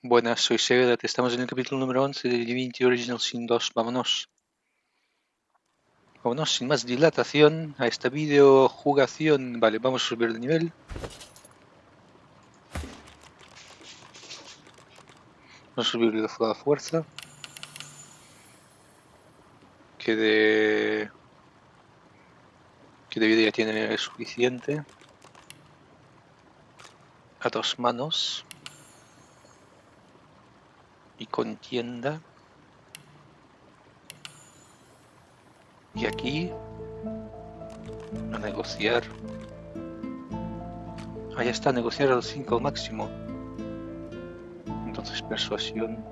Buenas, soy Sevedat, estamos en el capítulo número 11 de Divinity Original Sin 2. Vámonos. Vámonos sin más dilatación a esta videojugación. Vale, vamos a subir de nivel. Vamos a subir la fuerza. Que de vida ya tiene suficiente. A 2 manos. Y contienda. Y aquí a negociar. Ahí está, negociar al 5 al máximo. Entonces persuasión.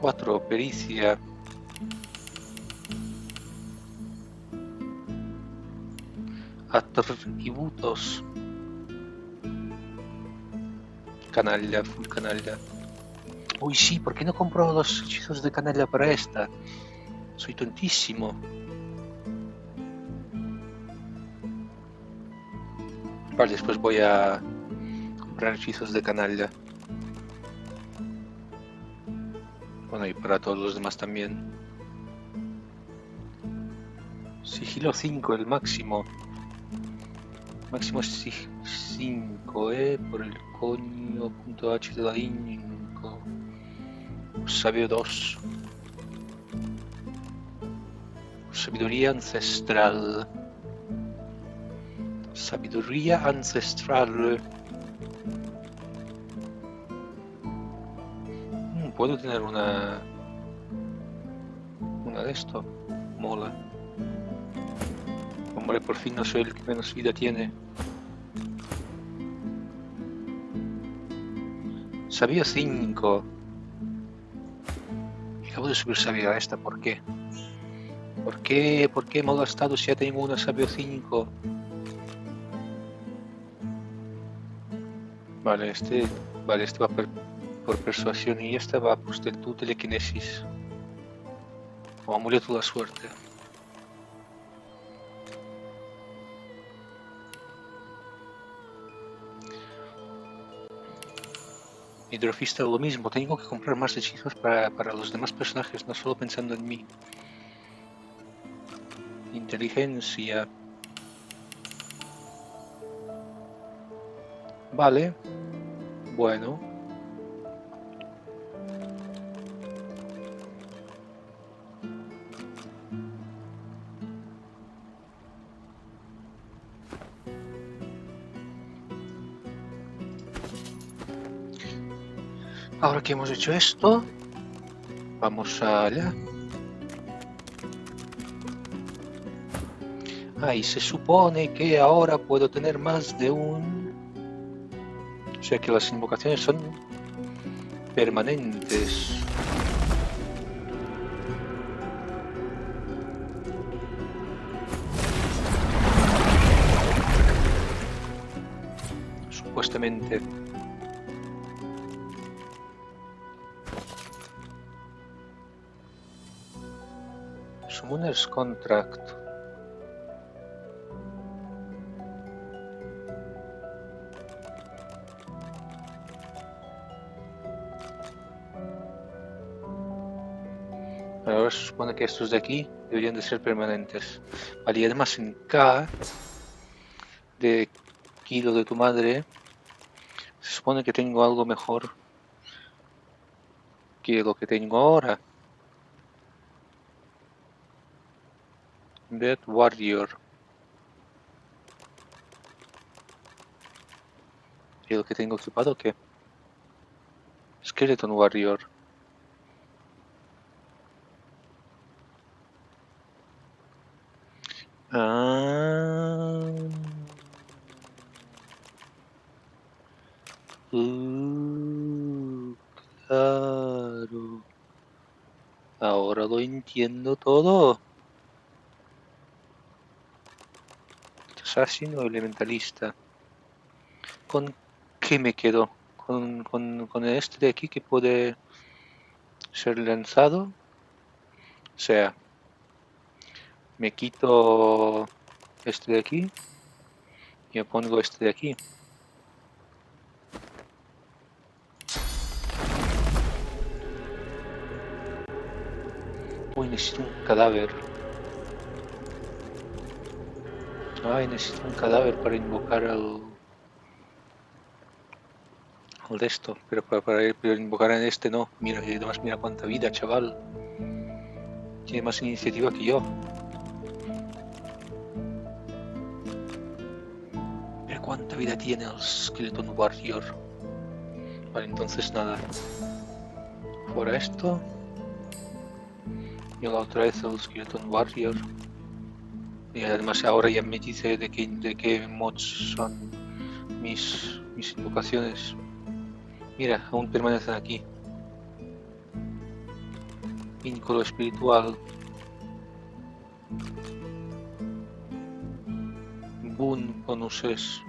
Cuatro, pericia. Atributos. Canalla, full canalla. Uy, sí, ¿por qué no compro los hechizos de canalla para esta? Soy tontísimo. Vale, después voy a comprar hechizos de canalla. Bueno, y para todos los demás también. Sigilo 5, el máximo. Máximo es 5, por el coño punto H de la 5. Sabio 2. Sabiduría ancestral. Sabiduría ancestral. Puedo tener una de esto. Mola. Hombre, por fin no soy el que menos vida tiene. Sabio 5. Acabo de subir sabio a esta, ¿por qué? ¿Por qué me he gastado si ya tengo una sabio 5? Vale, este va por persuasión y esta va por telequinesis. O amuleto de la suerte. Hidrofista lo mismo, tengo que comprar más hechizos para los demás personajes, no solo pensando en mí. Inteligencia. Vale. Bueno. Ahora que hemos hecho esto, vamos allá. Y se supone que ahora puedo tener más de un... O sea que las invocaciones son permanentes. Supuestamente. Summoner's Contract. Ahora se supone que estos de aquí deberían de ser permanentes. Vale, y además en K de Kilo de tu madre, se supone que tengo algo mejor que lo que tengo ahora. Dead Warrior. ¿Y lo que tengo equipado qué? Skeleton Warrior. Ah. Claro. Ahora lo entiendo todo. Assassin o elementalista. ¿Con qué me quedo? ¿Con este de aquí que puede ser lanzado? O sea, me quito este de aquí Y me pongo este de aquí. Uy, necesito un cadáver. Ay, necesito un cadáver para invocar al de esto. Pero pero invocar en este no. Mira, y además mira cuánta vida, chaval. Tiene más iniciativa que yo. Mira cuánta vida tiene el Skeleton Warrior. Vale, entonces nada. Fuera esto. Y la otra vez el Skeleton Warrior. Y además ahora ya me dice de qué mods son mis invocaciones. Mira, aún permanecen aquí. Vínculo espiritual. Boon bonuses.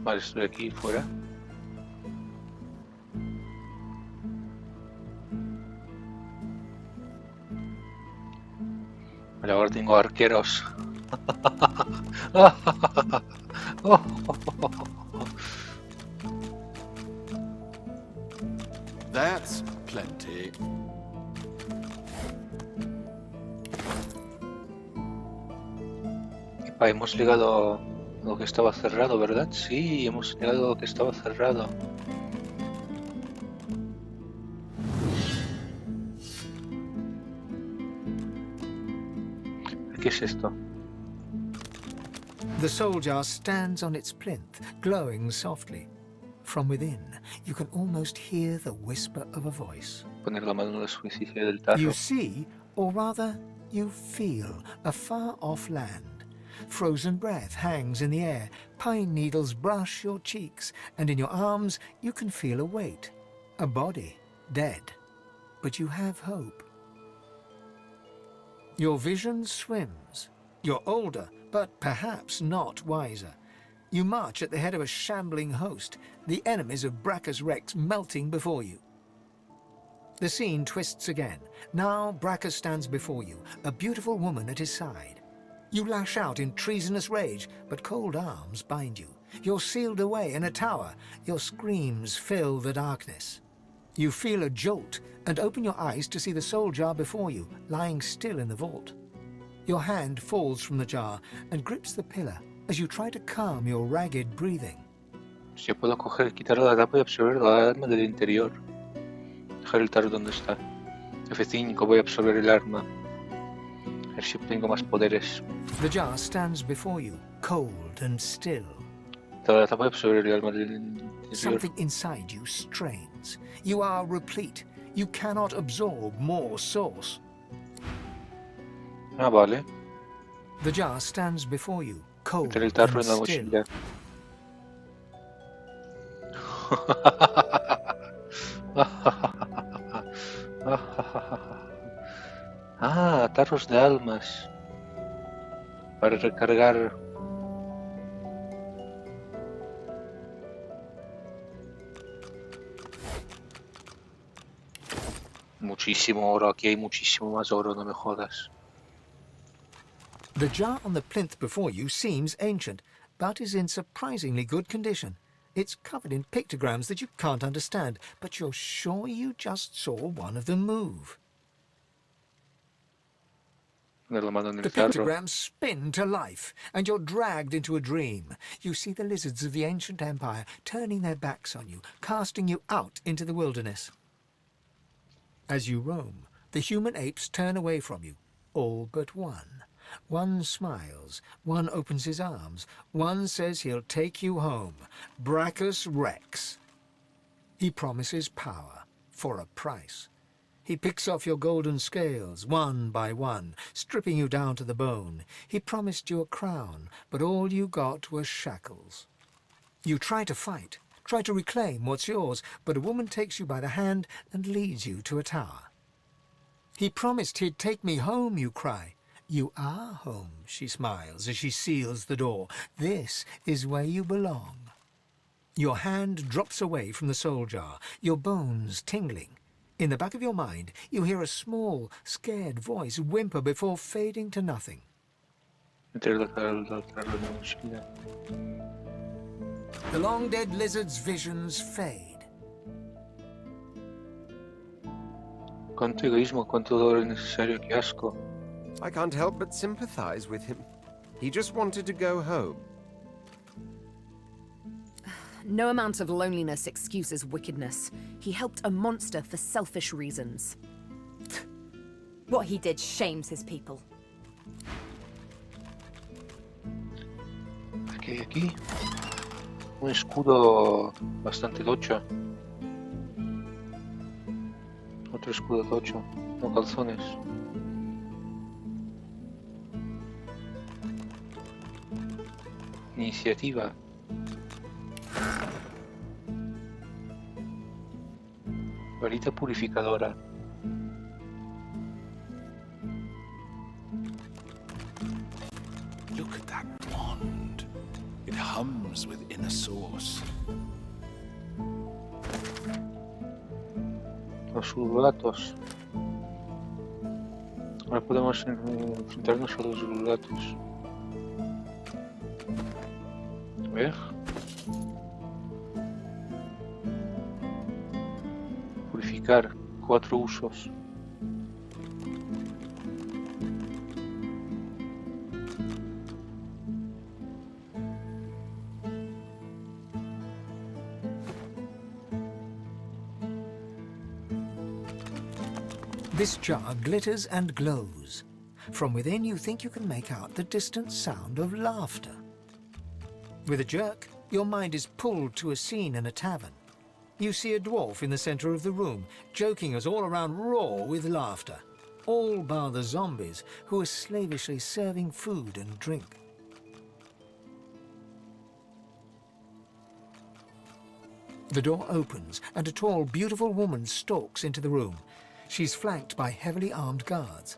Vale, estoy aquí fuera. Vale, ahora tengo arqueros. That's plenty. Epa, hemos llegado a lo que estaba cerrado, ¿verdad? Sí, hemos llegado a lo que estaba cerrado. ¿Qué es esto? The soul jar stands on its plinth, glowing softly. From within, you can almost hear the whisper of a voice. Poner la mano en la superficie del tarro. You see, or rather, you feel a far-off land. Frozen breath hangs in the air, pine needles brush your cheeks, and in your arms you can feel a weight. A body, dead. But you have hope. Your vision swims. You're older, but perhaps not wiser. You march at the head of a shambling host, the enemies of Bracchus Rex melting before you. The scene twists again. Now Bracchus stands before you, a beautiful woman at his side. You lash out in treasonous rage, but cold arms bind you. You're sealed away in a tower. Your screams fill the darkness. You feel a jolt and open your eyes to see the soul jar before you, lying still in the vault. Your hand falls from the jar and grips the pillar as you try to calm your ragged breathing. Si yo puedo quitar la tapa y absorber la arma del interior. Dejar el tarro donde está. F5, voy a absorber el arma. A ver si obtengo más poderes. The jar stands before you, cold and still. La tapa y absorber el arma del interior. Something inside you strains. You are replete. You cannot absorb more source. Ah, vale. The jar stands before you, cold Meter el tarro and en la still. mochila. Ah, tarros de almas. Para recargar. Muchísimo oro. Aquí hay muchísimo más oro, no me jodas. The jar on the plinth before you seems ancient, but is in surprisingly good condition. It's covered in pictograms that you can't understand, but you're sure you just saw one of them move. Poner la mano en The el tarro. pictograms spin to life, and you're dragged into a dream. You see the lizards of the ancient empire turning their backs on you, casting you out into the wilderness. As you roam, the human apes turn away from you, all but one. One smiles, one opens his arms, one says he'll take you home, Bracchus Rex. He promises power, for a price. He picks off your golden scales, one by one, stripping you down to the bone. He promised you a crown, but all you got was shackles. You try to fight, try to reclaim what's yours, but a woman takes you by the hand and leads you to a tower. He promised he'd take me home, you cry. You are home, she smiles as she seals the door. This is where you belong. Your hand drops away from the soul jar, your bones tingling. In the back of your mind, you hear a small, scared voice whimper before fading to nothing. Mettere la chitarra nella mochila. The long-dead lizard's visions fade. Quanto egoismo, quanto dolore innecessario, che asco. I can't help but sympathize with him. He just wanted to go home. No amount of loneliness excuses wickedness. He helped a monster for selfish reasons. What he did shames his people. Perché hay aquí un escudo bastante tocho. Otro escudo tocho, no calzones. Iniciativa. Varita purificadora. Look at that wand. It hums with inner source. Los ululatos. Ahora podemos enfrentarnos a los ululatos. A ver. Purificar. 4 usos. This jar glitters and glows. From within, you think you can make out the distant sound of laughter. With a jerk, your mind is pulled to a scene in a tavern. You see a dwarf in the center of the room, joking us all around roar with laughter, all bar the zombies who are slavishly serving food and drink. The door opens and a tall, beautiful woman stalks into the room. She's flanked by heavily armed guards.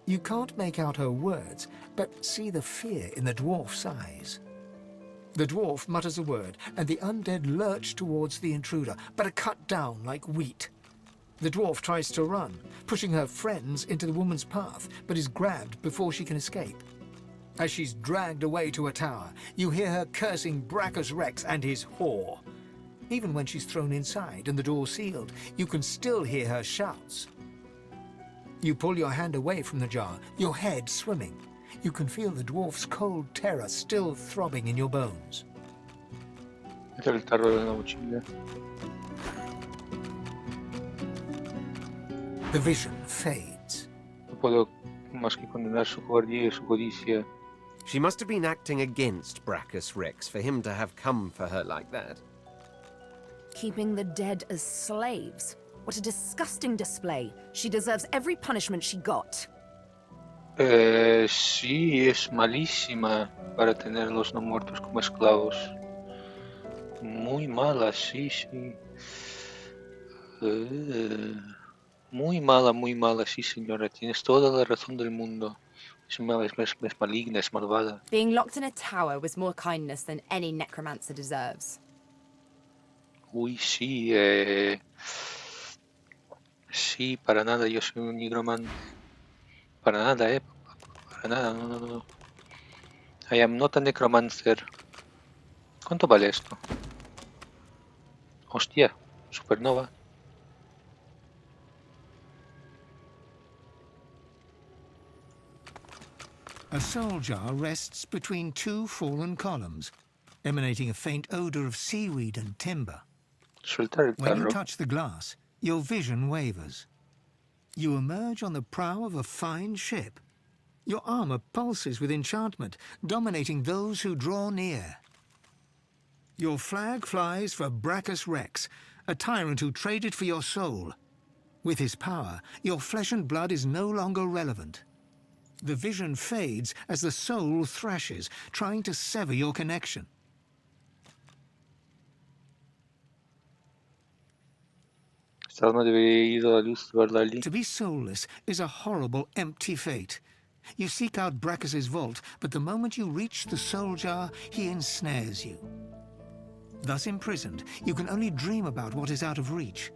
You can't make out her words, but see the fear in the dwarf's eyes. The dwarf mutters a word, and the undead lurch towards the intruder, but are cut down like wheat. The dwarf tries to run, pushing her friends into the woman's path, but is grabbed before she can escape. As she's dragged away to a tower, you hear her cursing Brachus Rex and his whore. Even when she's thrown inside and the door sealed, you can still hear her shouts. You pull your hand away from the jar, your head swimming. You can feel the dwarf's cold terror still throbbing in your bones. Mettere il tarro nella mochila. The vision fades. No puedo más que condenar su cobardía y su codicia. She must have been acting against Brachus Rex for him to have come for her like that. Keeping the dead as slaves. What a disgusting display. She deserves every punishment she got. Sí, es malísima para tener los no muertos como esclavos. Muy mala, sí, sí. Muy mala, sí, señora. Tienes toda la razón del mundo. Es maligna, es malvada. Being locked in a tower was more kindness than any necromancer deserves. Uy, sí, sí, para nada, yo soy un nigromante. Para nada, para nada, no, no, no. I am not a necromancer. ¿Cuánto vale esto? Hostia, supernova. A soul jar rests between two fallen columns, emanating a faint odor of seaweed and timber. Soltar el When you tarro. touch the glass, your vision wavers. You emerge on the prow of a fine ship. Your armor pulses with enchantment, dominating those who draw near. Your flag flies for Brachus Rex, a tyrant who traded for your soul. With his power, your flesh and blood is no longer relevant. The vision fades as the soul thrashes, trying to sever your connection. Esta alma debería ir a la luz de verla allí. To be soulless is a horrible, empty fate. You seek out Brachus's vault, but the moment you reach the soul jar, he ensnares you. Thus imprisoned, you can only dream about what is out of reach.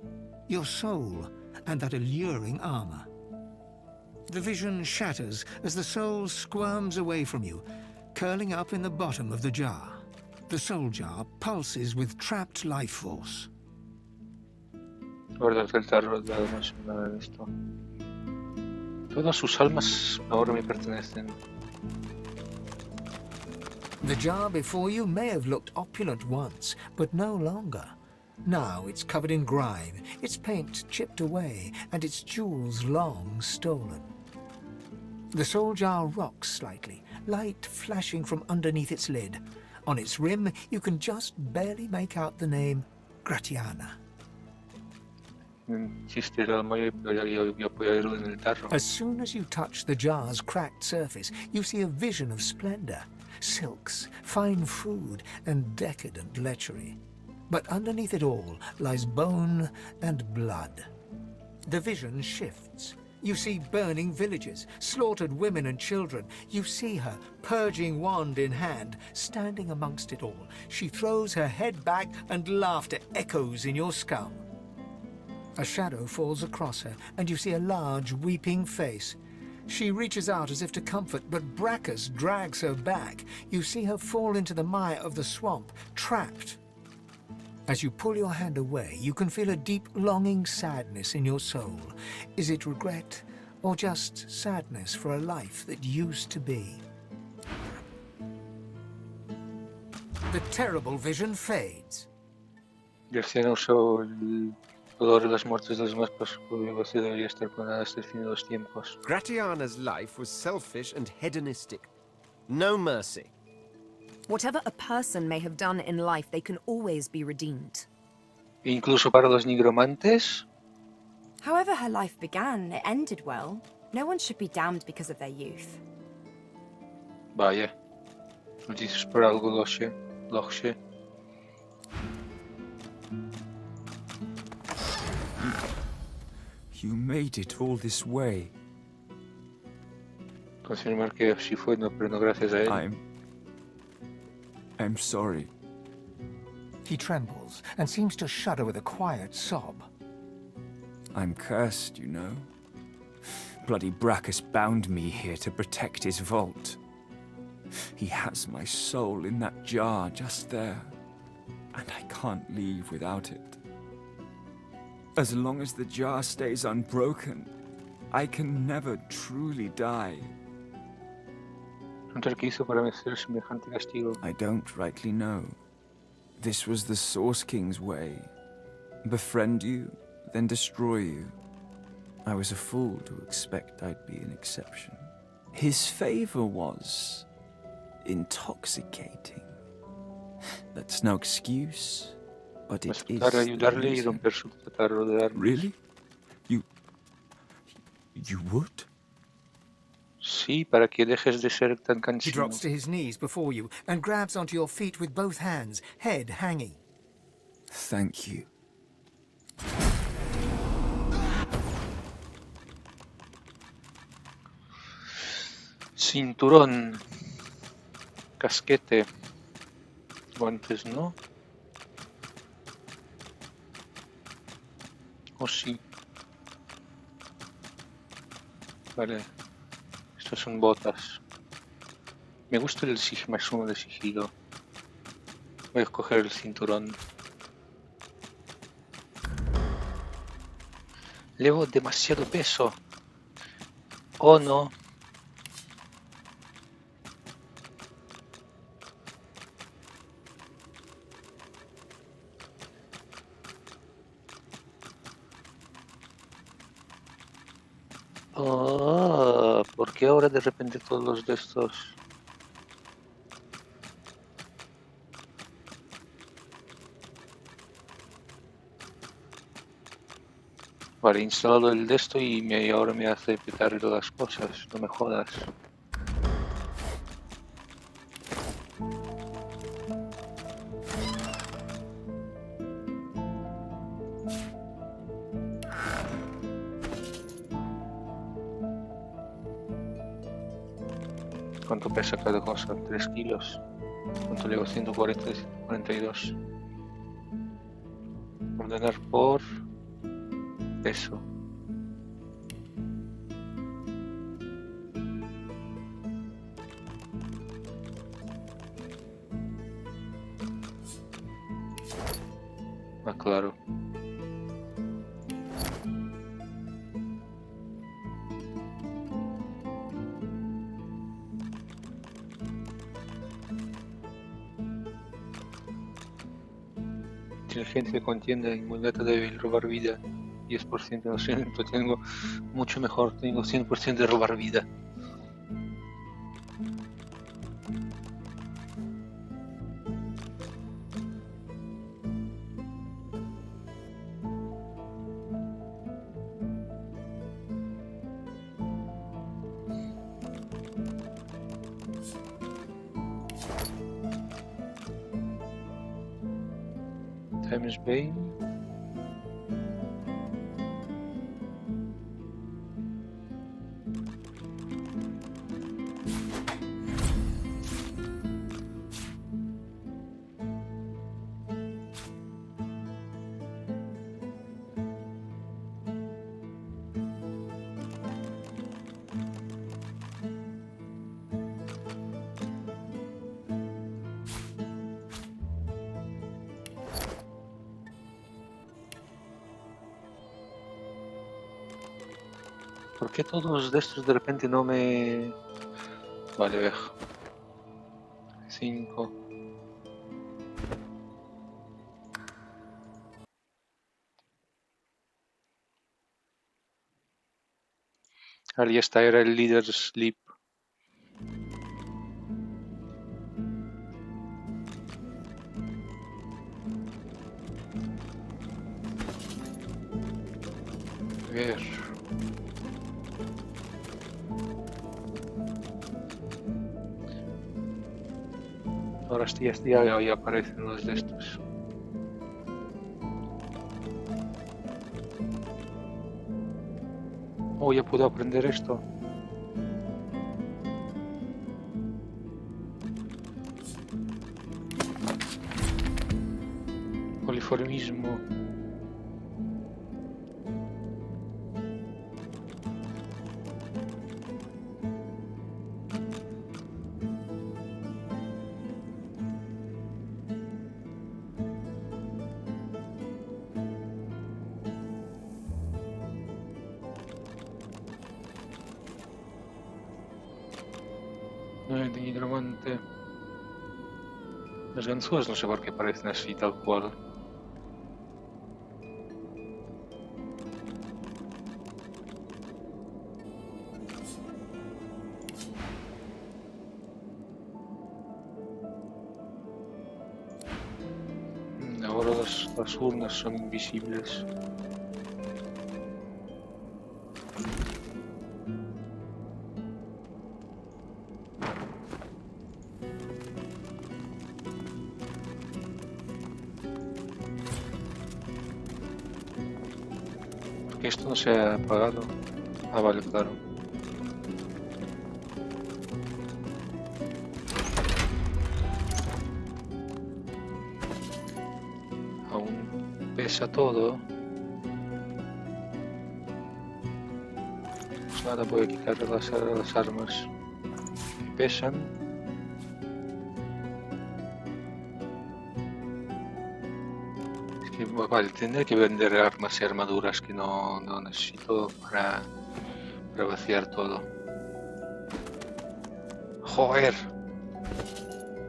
Your soul, and that alluring armor. The vision shatters as the soul squirms away from you, curling up in the bottom of the jar. The soul jar pulses with trapped life force. Guardas del tarro, no sé nada de esto. Todas sus almas ahora me pertenecen. The jar before you may have looked opulent once, but no longer. Now it's covered in grime, its paint chipped away, and its jewels long stolen. The soul jar rocks slightly, light flashing from underneath its lid. On its rim, you can just barely make out the name Gratiana. Chiste el alma y apoyarlo en el tarro. As soon as you touch the jar's cracked surface, you see a vision of splendor, silks, fine food, and decadent lechery. But underneath it all lies bone and blood. The vision shifts. You see burning villages, slaughtered women and children. You see her, purging wand in hand, standing amongst it all. She throws her head back and laughter echoes in your skull. A shadow falls across her, and you see a large, weeping face. She reaches out as if to comfort, but Brachus drags her back. You see her fall into the mire of the swamp, trapped. As you pull your hand away, you can feel a deep, longing sadness in your soul. Is it regret, or just sadness for a life that used to be? The terrible vision fades. Y el cielo usó el dolor de las muertes de los más públicos y debería estar condenada hasta el fin de los tiempos. Gratiana's life was selfish and hedonistic. No mercy. Whatever a person may have done in life, they can always be redeemed. Incluso para los nigromantes. However her life began, it ended well. No one should be damned because of their youth. Vaya. Lo dices por algo, Loche. You made it all this way. Confirmar que sí fue, no, pero no gracias a él. I'm sorry. He trembles and seems to shudder with a quiet sob. I'm cursed, you know. Bloody Brachus bound me here to protect his vault. He has my soul in that jar just there, and I can't leave without it. As long as the jar stays unbroken, I can never truly die. ¿Qué hizo para merecer semejante castigo? I don't rightly know. This was the Source King's way. Befriend you, then destroy you. I was a fool to expect I'd be an exception. His favor was intoxicating. That's no excuse, but it is Para the ayudarle y reason. romper su catarro de armas. Really? You would? Sí, para que dejes de ser tan He cansino. drops to his knees before you and grabs onto your feet with both hands, head hanging. Thank you. Cinturón. Casquete. Guantes, ¿no? Oh, sí. Vale. Estos son botas. Me gusta el más uno de sigilo. Voy a escoger el cinturón. Llevo demasiado peso. Oh, no. Oh, ¿por qué ahora de repente todos los de estos? Vale, he instalado el de esto y ahora me hace petar todas las cosas, no me jodas. ¿Cuánto pesa cada cosa? 3 kilos. ¿Cuánto le hago? 140 y 142. Ordenar por peso. Claro. Inteligencia contienda, inmunidad débil, robar vida. 10%, no sé, tengo mucho mejor, tengo 100% de robar vida. Times Bay. ¿Por qué todos de estos de repente no me...? Vale, ve. 5. Ahí esta era el líder Sleep. A ver. Ahora ya aparecen los de estos. Oh, ya puedo aprender esto. Poliformismo. De hidromante. Las ganzúas no sé por qué parecen así tal cual. Ahora las urnas son invisibles. ¿Por qué esto no se ha apagado? Ah, vale, claro. Aún pesa todo. Pues nada, voy a quitar las armas que pesan. Es que, vale, tendré que vender armas y armaduras que no necesito para vaciar todo. ¡Joder!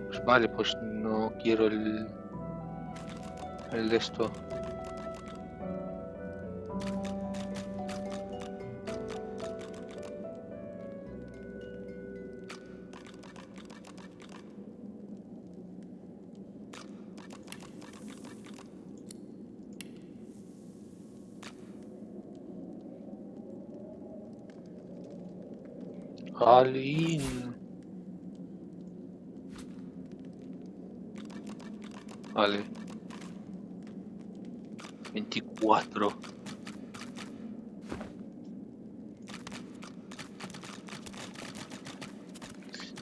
Pues vale, pues no quiero el de esto. Alin. Vale. 24.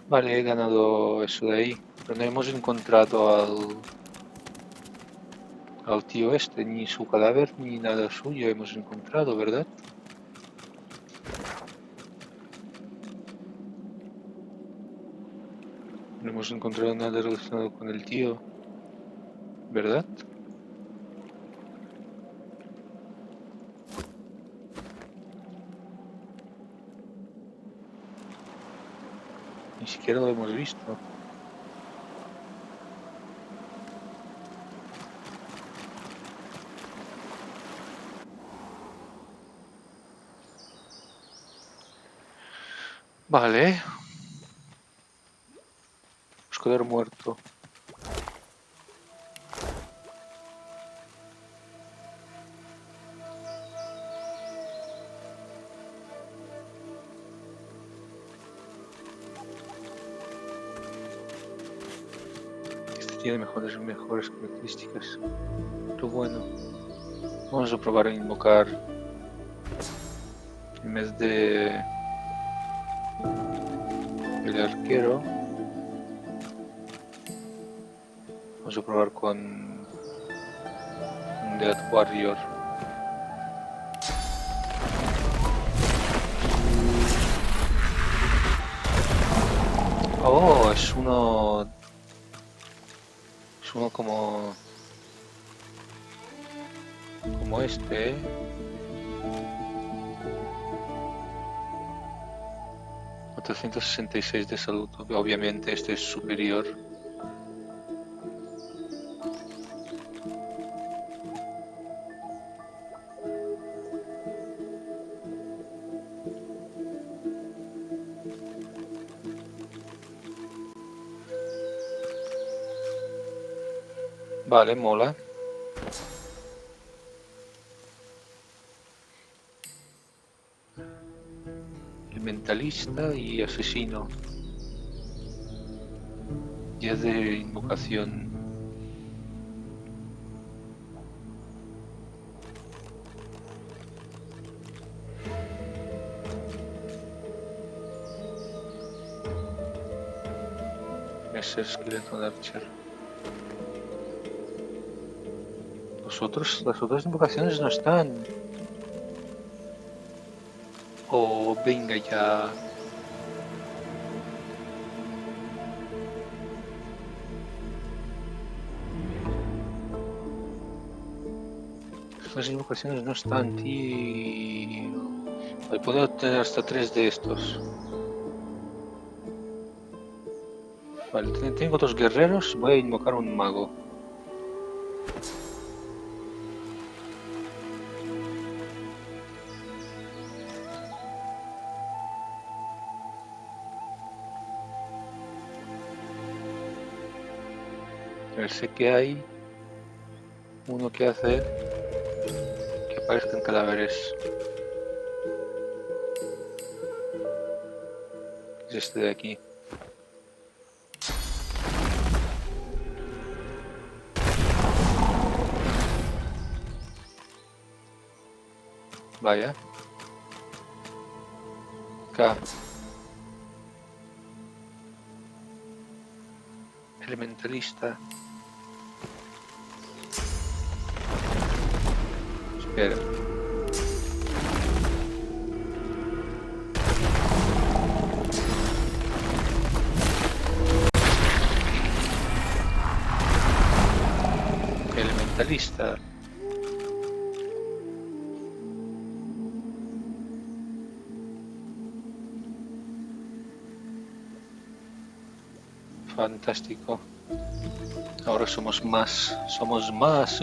Vale, he ganado eso de ahí. Pero no hemos encontrado al tío este, ni su cadáver, ni nada suyo hemos encontrado, ¿verdad? No hemos encontrado nada relacionado con el tío, ¿verdad? Ni siquiera lo hemos visto. Vale. Buscador muerto. Este tiene mejores características. Pero bueno. Vamos a probar a invocar. En vez de el arquero. Vamos a probar con un Death Warrior. Oh, es uno como este, ¿eh? $466 de salud. Obviamente este es superior. Vale, mola. El mentalista y asesino. 10 de invocación. Ese es Skeleton Archer. Las otras invocaciones no están. Oh, venga ya. Las invocaciones no están, tío. Puedo tener hasta 3 de estos. Vale, tengo 2 guerreros. Voy a invocar un mago. A ver, sé que hay uno que hace que aparezcan cadáveres. Es este de aquí. Vaya. K. Elementalista. Espera. Elementalista. Fantástico. Ahora somos más. Somos más.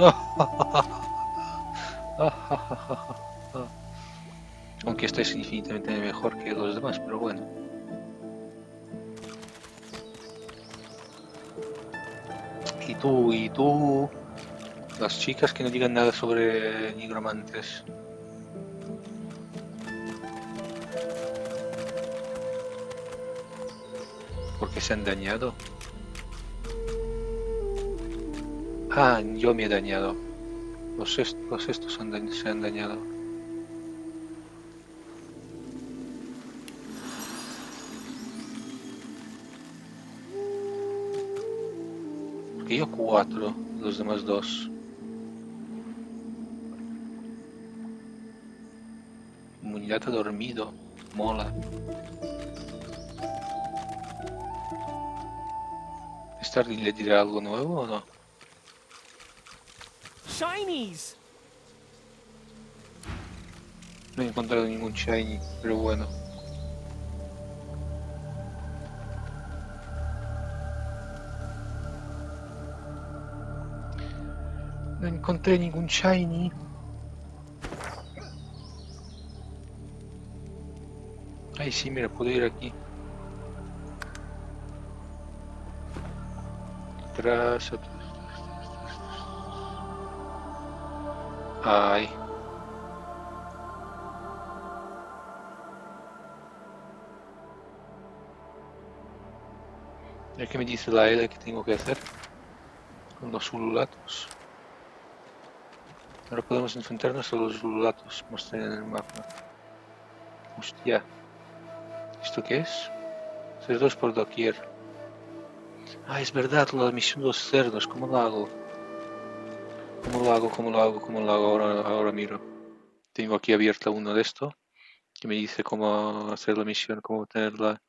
Aunque este es infinitamente mejor que los demás, pero bueno. Y tú, las chicas que no digan nada sobre nigromantes. Porque se han dañado. Ah, yo me he dañado. Los estos se han dañado. Porque yo 4, los demás 2. Inmunidad a dormido. Mola. ¿Starling le dirá algo nuevo o no? Shinies! No he encontrado ningún shiny, pero bueno. encontré ningún shiny. Ay, sí, mira, puedo ir aquí. Atrás, atrás. Ay. ¿Qué me dice la L que tengo que hacer con los ululatos? Ahora podemos enfrentarnos a los ululatos. Mostrar en el mapa. Hostia. ¿Esto qué es? Cerdos por doquier. Ah, es verdad, la misión de los cerdos. ¿Cómo lo hago? ¿Cómo lo hago? ¿Cómo lo hago? ¿Cómo lo hago? Ahora miro. Tengo aquí abierta uno de esto que me dice cómo hacer la misión, cómo obtenerla.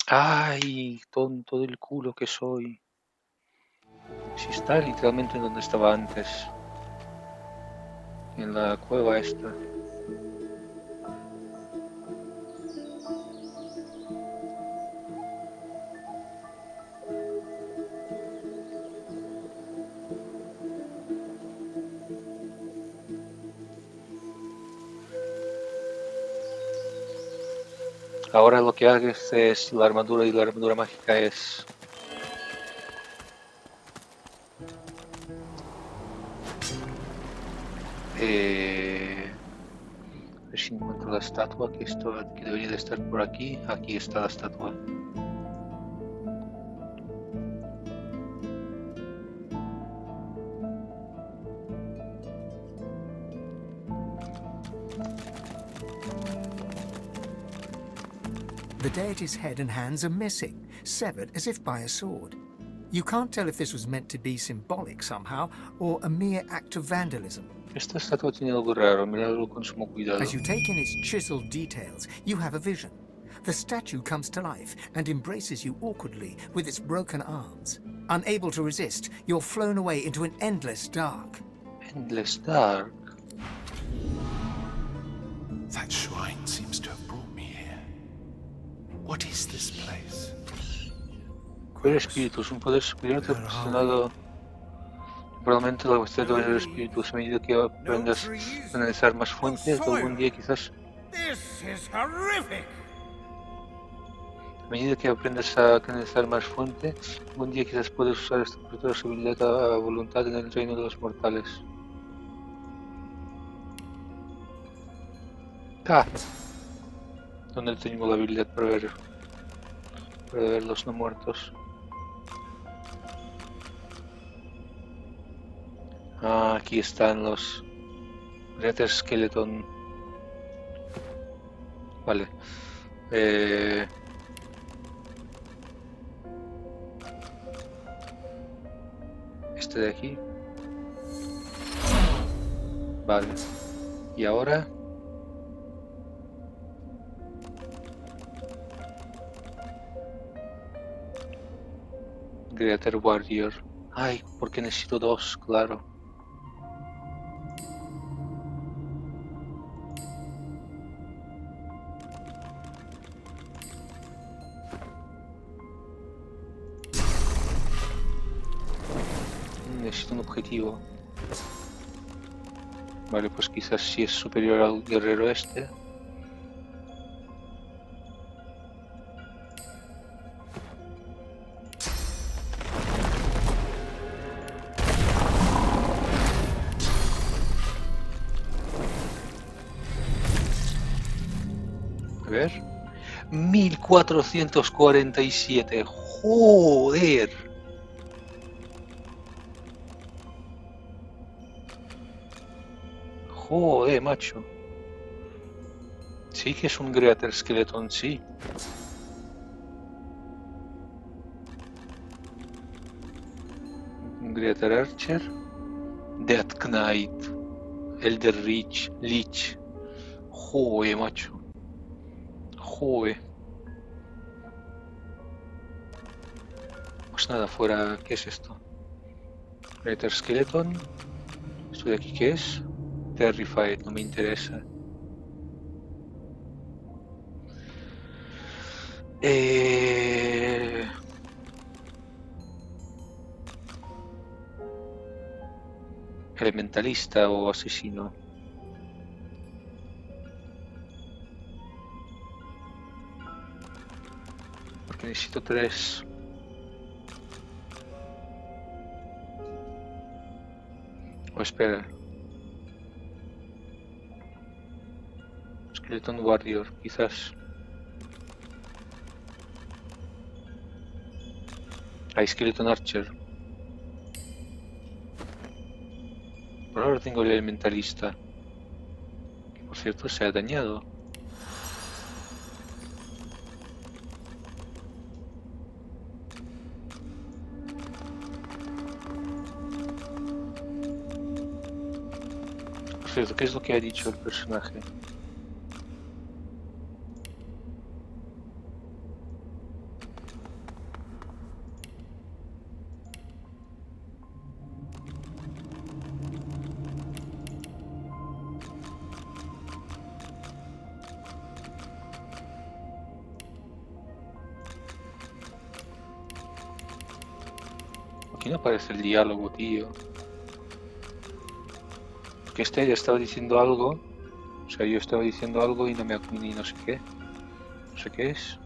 ¡Ay! Tonto del culo que soy. Si está literalmente donde estaba antes. En la cueva esta. Ahora lo que haces es la armadura y la armadura mágica es... a ver si encuentro la estatua, que debería de estar por aquí. Aquí está la estatua. The deity's head and hands are missing, severed as if by a sword. You can't tell if this was meant to be symbolic somehow, or a mere act of vandalism. Esta estatua tiene algo raro, miradlo con sumo cuidado. As you take in its chiseled details, you have a vision. The statue comes to life and embraces you awkwardly with its broken arms. Unable to resist, you're flown away into an endless dark. Endless Dark. That shrine seems to have brought me here. What is this place? Ver espíritus, un poder superior te ha proporcionado probablemente la capacidad de ver espíritus. A medida que aprendas a analizar más fuentes, algún día quizás... A medida que aprendas a canalizar más fuentes, algún día quizás puedes usar esta poderosa habilidad a voluntad en el reino de los mortales. Ah, ¿dónde tengo la habilidad para ver los no muertos? Ah, aquí están los Greater Skeleton. Vale. Este de aquí. Vale. Y ahora... Greater Warrior. Ay, porque necesito dos, claro. Necesito un objetivo. Vale, pues quizás si es superior al guerrero este. A ver. 1447. Joder. Joder, macho. Sí que es un Greater Skeleton, sí. Greater Archer. Death Knight. Elder Lich. Joder, macho. Joder. Pues nada, fuera... ¿Qué es esto? Predator Skeleton. ¿Esto de aquí qué es? Terrified, no me interesa. Elementalista o asesino. Porque necesito 3. O espera. Skeleton Warrior, quizás. Hay Skeleton Archer. Por ahora tengo el elementalista. Que por cierto se ha dañado. Por cierto, ¿qué es lo que ha dicho el personaje? Aquí no aparece el diálogo, tío. Porque este ya estaba diciendo algo. O sea, yo estaba diciendo algo y no me ni no sé qué. No sé qué es.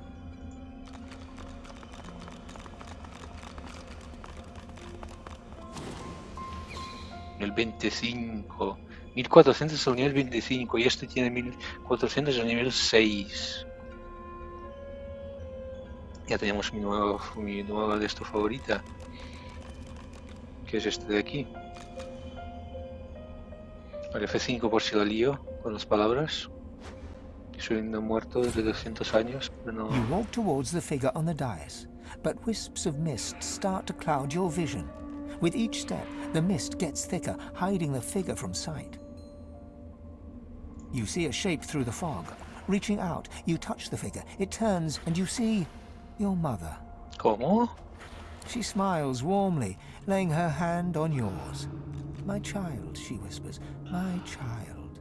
El 25. 1400 al nivel 25 y este tiene 1400 al nivel 6. Ya tenemos mi nueva de esto favorita. Que es este de aquí. Vale, F5 por si lo lío con las palabras. Soy un muerto de 200 años, pero no... You walk towards the figure on the dais, but wisps of mist start to cloud your vision. With each step, the mist gets thicker, hiding the figure from sight. You see a shape through the fog. Reaching out, you touch the figure. It turns, and you see your mother. ¿Cómo? She smiles warmly, laying her hand on yours. My child, she whispers, my child.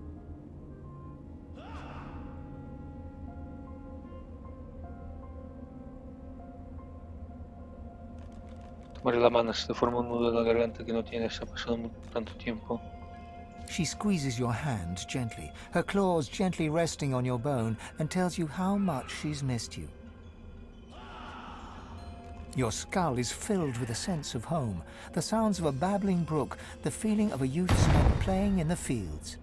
Tomaré la mano, se te forma un nudo en la garganta que no tienes, ha pasado tanto tiempo. She squeezes your hand gently, her claws gently resting on your bone, and tells you how much she's missed you. Your skull is filled with a sense of home, the sounds of a babbling brook, the feeling of a youth spent playing in the fields.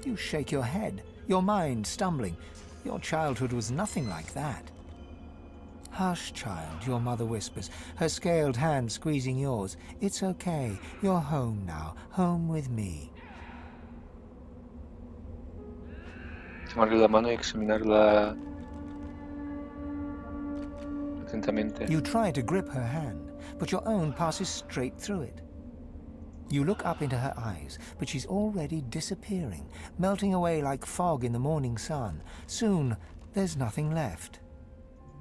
You shake your head, your mind stumbling. Your childhood was nothing like that. Hush, child, your mother whispers, her scaled hand squeezing yours. It's okay. You're home now, home with me. Tomarle la mano y examinarla atentamente. You try to grip her hand, but your own passes straight through it. You look up into her eyes, but she's already disappearing, melting away like fog in the morning sun. Soon, there's nothing left.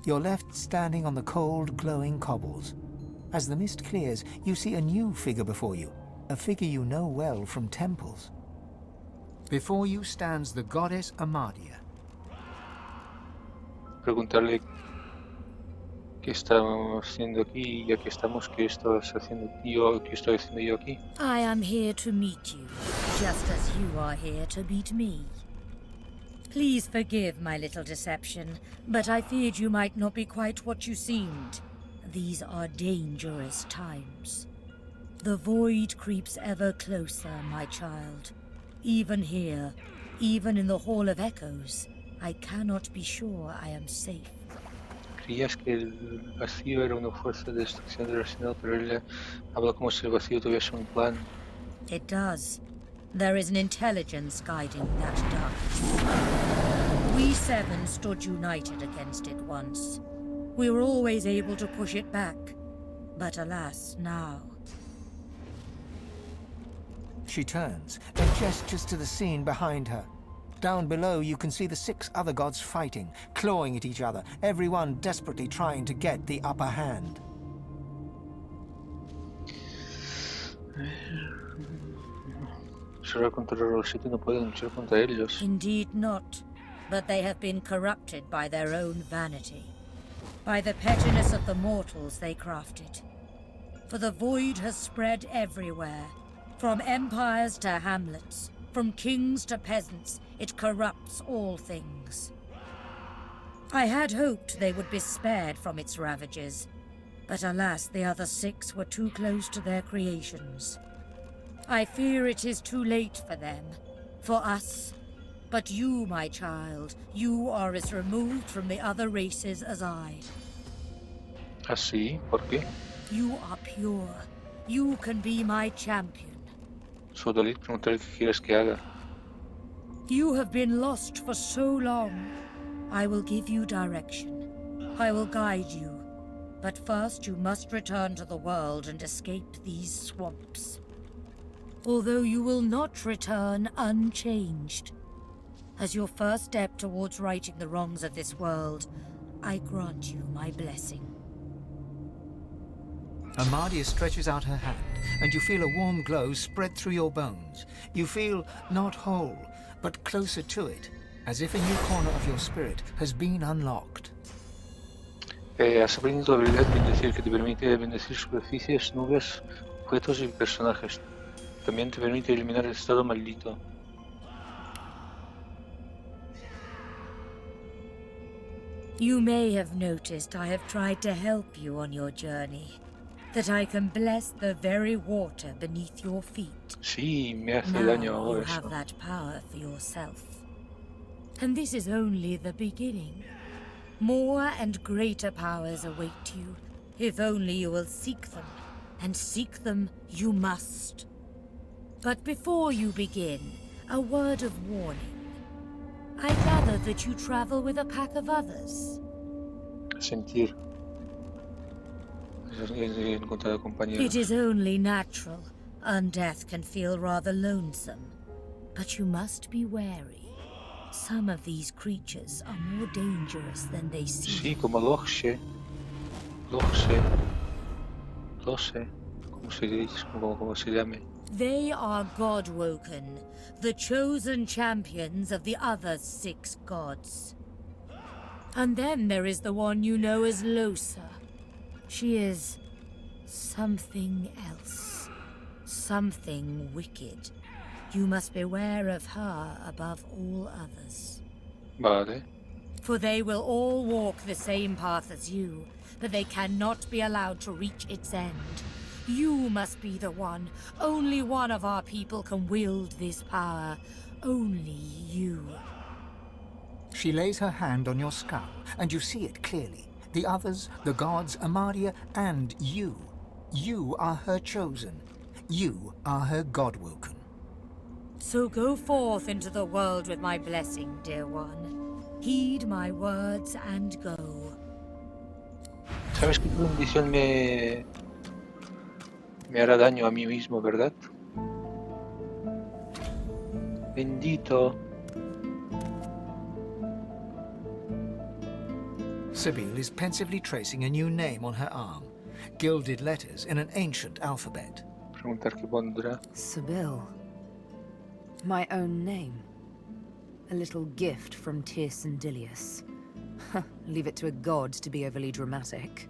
You're left standing on the cold, glowing cobbles. As the mist clears, you see a new figure before you, a figure you know well from temples. Before you stands the goddess Amadia. Preguntarle qué estamos haciendo aquí, ya que estamos, qué estás haciendo yo, qué estoy haciendo yo aquí. I am here to meet you, just as you are here to meet me. Please forgive my little deception, but I feared you might not be quite what you seemed. These are dangerous times. The void creeps ever closer, my child. Even here, even in the Hall of Echoes, I cannot be sure I am safe. Creías que el vacío era una fuerza de destrucción del arsenal, pero él habla como si el vacío tuviese un plan. It does. There is an intelligence guiding that darkness. We seven stood united against it once. We were always able to push it back. But alas, now... She turns and gestures to the scene behind her. Down below, you can see the 6 other gods fighting, clawing at each other, everyone desperately trying to get the upper hand. Solo controlar los 7 no puede luchar contra ellos. Indeed not, but they have been corrupted by their own vanity, by the pettiness of the mortals they crafted. For the void has spread everywhere, from empires to hamlets, from kings to peasants. It corrupts all things. I had hoped they would be spared from its ravages, but alas, the other 6 were too close to their creations. I fear it is too late for them, for us. But you, my child, you are as removed from the other races as I. ¿Así? ¿Por qué? You are pure. You can be my champion. Solo preguntar qué quieres que haga. You have been lost for so long. I will give you direction. I will guide you. But first you must return to the world and escape these swamps. Although you will not return unchanged. As your first step towards righting the wrongs of this world, I grant you my blessing. Amadia stretches out her hand, and you feel a warm glow spread through your bones. You feel not whole, but closer to it, as if a new corner of your spirit has been unlocked. Has aprendido tu habilidad bendecir, que te permite bendecir superficies, nubes, objetos y personajes. También te permite eliminar el estado maldito. You may have noticed I have tried to help you on your journey. That I can bless the very water beneath your feet. Sí, me hace Now daño you ahora have eso. that power for yourself. And this is only the beginning. More and greater powers await you, if only you will seek them. And seek them you must. But before you begin, a word of warning. I gather that you travel with a pack of others. Sentir. He encontrado compañeros. It is only natural. Undeath can feel rather lonesome. But you must be wary. Some of these creatures are more dangerous than they seem. Sí, como Loche. Loche. Loche. Como se llame. They are God-woken, the chosen champions of the other 6 gods. And then there is the one you know as Losa. She is something else. Something wicked. You must beware of her above all others. Vale. For they will all walk the same path as you, but they cannot be allowed to reach its end. You must be the one. Only one of our people can wield this power. Only you. She lays her hand on your skull, and you see it clearly. The others, the gods, Amadia, and you. You are her chosen. You are her God-woken. So go forth into the world with my blessing, dear one. Heed my words and go. Sabes que tu bendición me hará daño a mí mismo, ¿verdad? Bendito. Sibyl is pensively tracing a new name on her arm. Gilded letters in an ancient alphabet. Preguntar qué pondrá. Sibyl. My own name. A little gift from Tyrsendilius. Leave it to a god to be overly dramatic.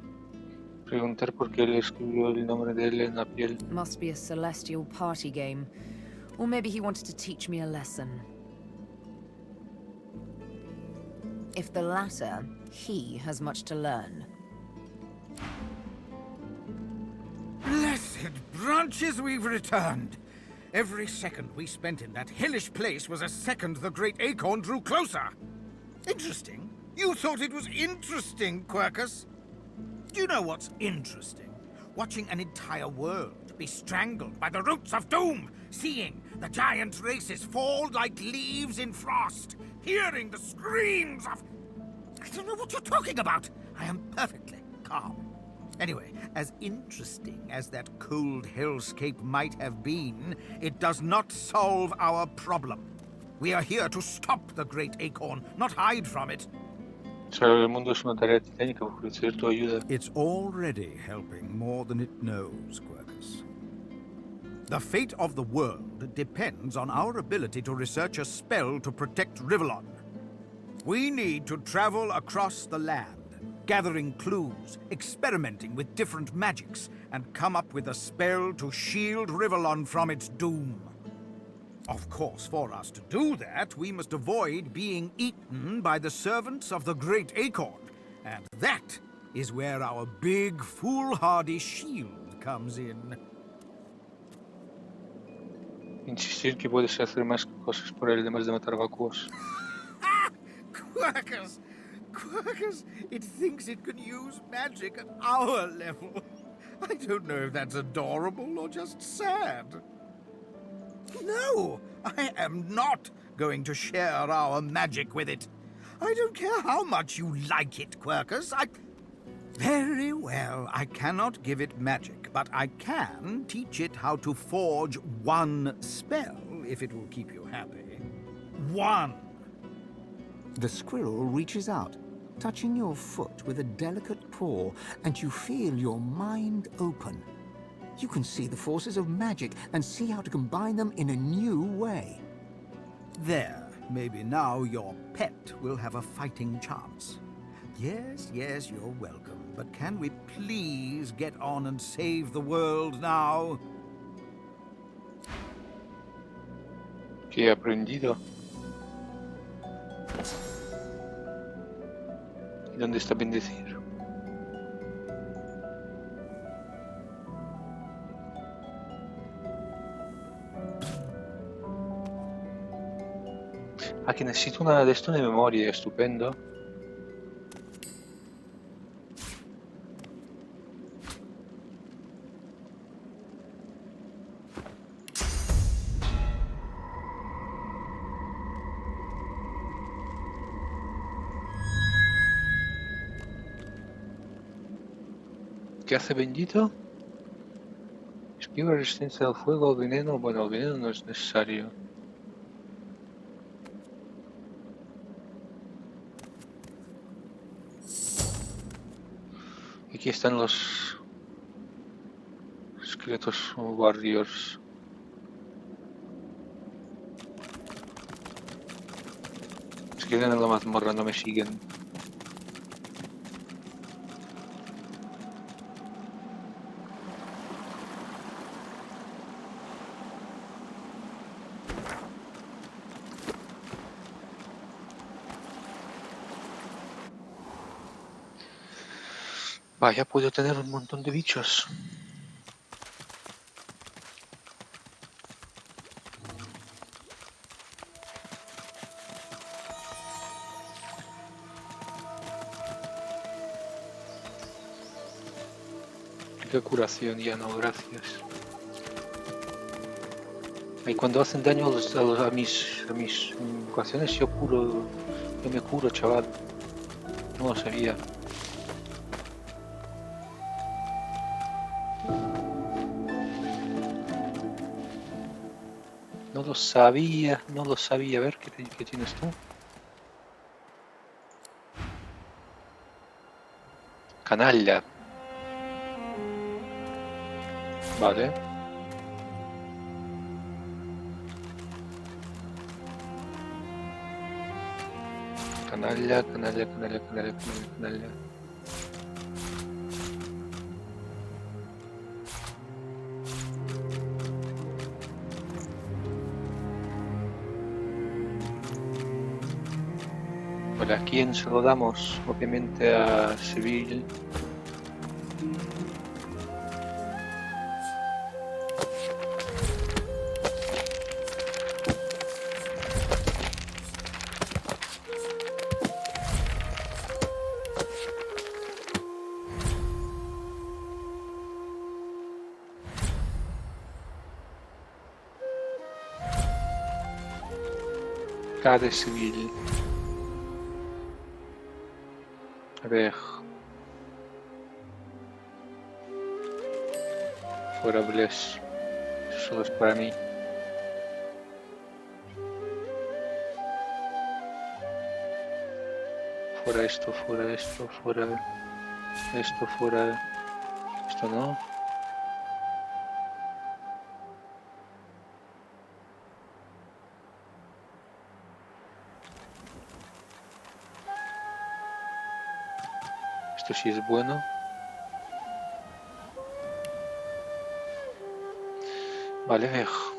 Preguntar por qué le escribió el nombre de él en la piel. Must be a celestial party game. Or maybe he wanted to teach me a lesson. If the latter, he has much to learn. Blessed branches, we've returned. Every second we spent in that hellish place was a second the great acorn drew closer. Interesting. You thought it was interesting, Quercus? Do you know what's interesting? Watching an entire world be strangled by the roots of doom, seeing the giant races fall like leaves in frost, hearing the screams of... I don't know what you're talking about. I am perfectly calm. Anyway, as interesting as that cold hellscape might have been, it does not solve our problem. We are here to stop the Great Acorn, not hide from it. Salvar el mundo es una tarea titánica, por recibir tu ayuda. It's already helping more than it knows, Quercus. The fate of the world depends on our ability to research a spell to protect Rivellon. We need to travel across the land, gathering clues, experimenting with different magics, and come up with a spell to shield Rivellon from its doom. Of course, for us to do that, we must avoid being eaten by the servants of the Great Acorn. And that is where our big, foolhardy shield comes in. Insistir que puedes hacer más cosas por él, además de matar vacuos. Quercus! Quercus! It thinks it can use magic at our level. I don't know if that's adorable or just sad. No! I am not going to share our magic with it. I don't care how much you like it, Quercus. Very well, I cannot give it magic, but I can teach it how to forge one spell, if it will keep you happy. One! The squirrel reaches out, touching your foot with a delicate paw, and you feel your mind open. You can see the forces of magic and see how to combine them in a new way. There, maybe now your pet will have a fighting chance. Yes, you're welcome. But can we please get on and save the world now? ¿Qué he aprendido? ¿Y dónde está bendecir? Aquí necesito una de esto de memoria, estupendo. ¿Qué hace bendito? Esquiva resistencia al fuego, al veneno. Bueno, el veneno no es necesario. Aquí están los esqueletos warriors. Se quedan en la mazmorra, no me siguen. Vaya, puedo tener un montón de bichos. Qué curación, ya no, gracias. Y cuando hacen daño a mis invocaciones, yo me curo, chaval. No lo sabía. No lo sabía. A ver, ¿qué tienes tú? Canalla. Vale. Canalla. Vale, ¿a quién se lo damos? Obviamente a Seville. K de Seville. A ver. Fuera Bless. Eso solo es para mí. Fuera esto, fuera esto, fuera esto, fuera esto, no. Esto sí es bueno. Vale, viejo.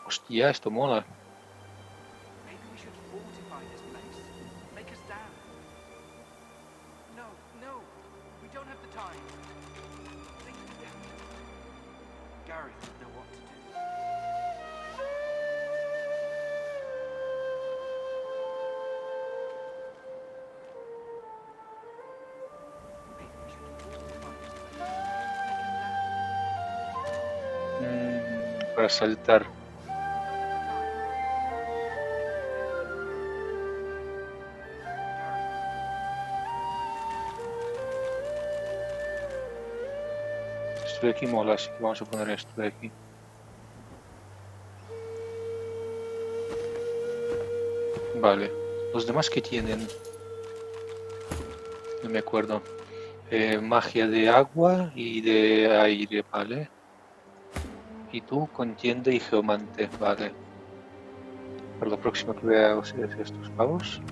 Hostia, esto mola. Maybe we should fortify this place. Make a stand. No, no. We don't have the time. Think together. Gareth would know what to do. Maybe we should fortify this place. Make a stand. Para saltar. Esto de aquí mola, así que vamos a poner esto de aquí. Vale. Los demás que tienen. No me acuerdo. Magia de agua y de aire, vale. Y tú, contiende y geomante, vale. Para la próxima que vea estos pavos.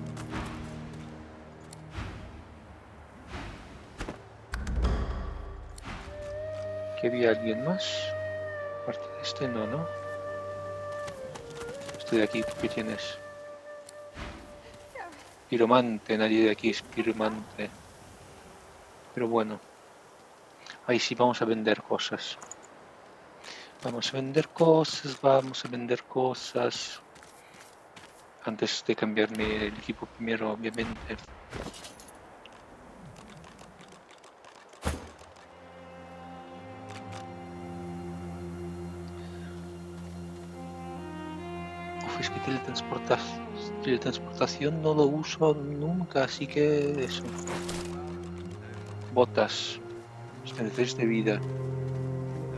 ¿Que había alguien más? Aparte de este, no, ¿no? Este de aquí, ¿tú qué tienes? Piromante, nadie de aquí es piromante. Pero bueno. Ahí sí vamos a vender cosas. Vamos a vender cosas, vamos a vender cosas. Antes de cambiarme el equipo primero, obviamente. Uf, es que teletransportación no lo uso nunca, así que eso. Botas. Estremecer de vida.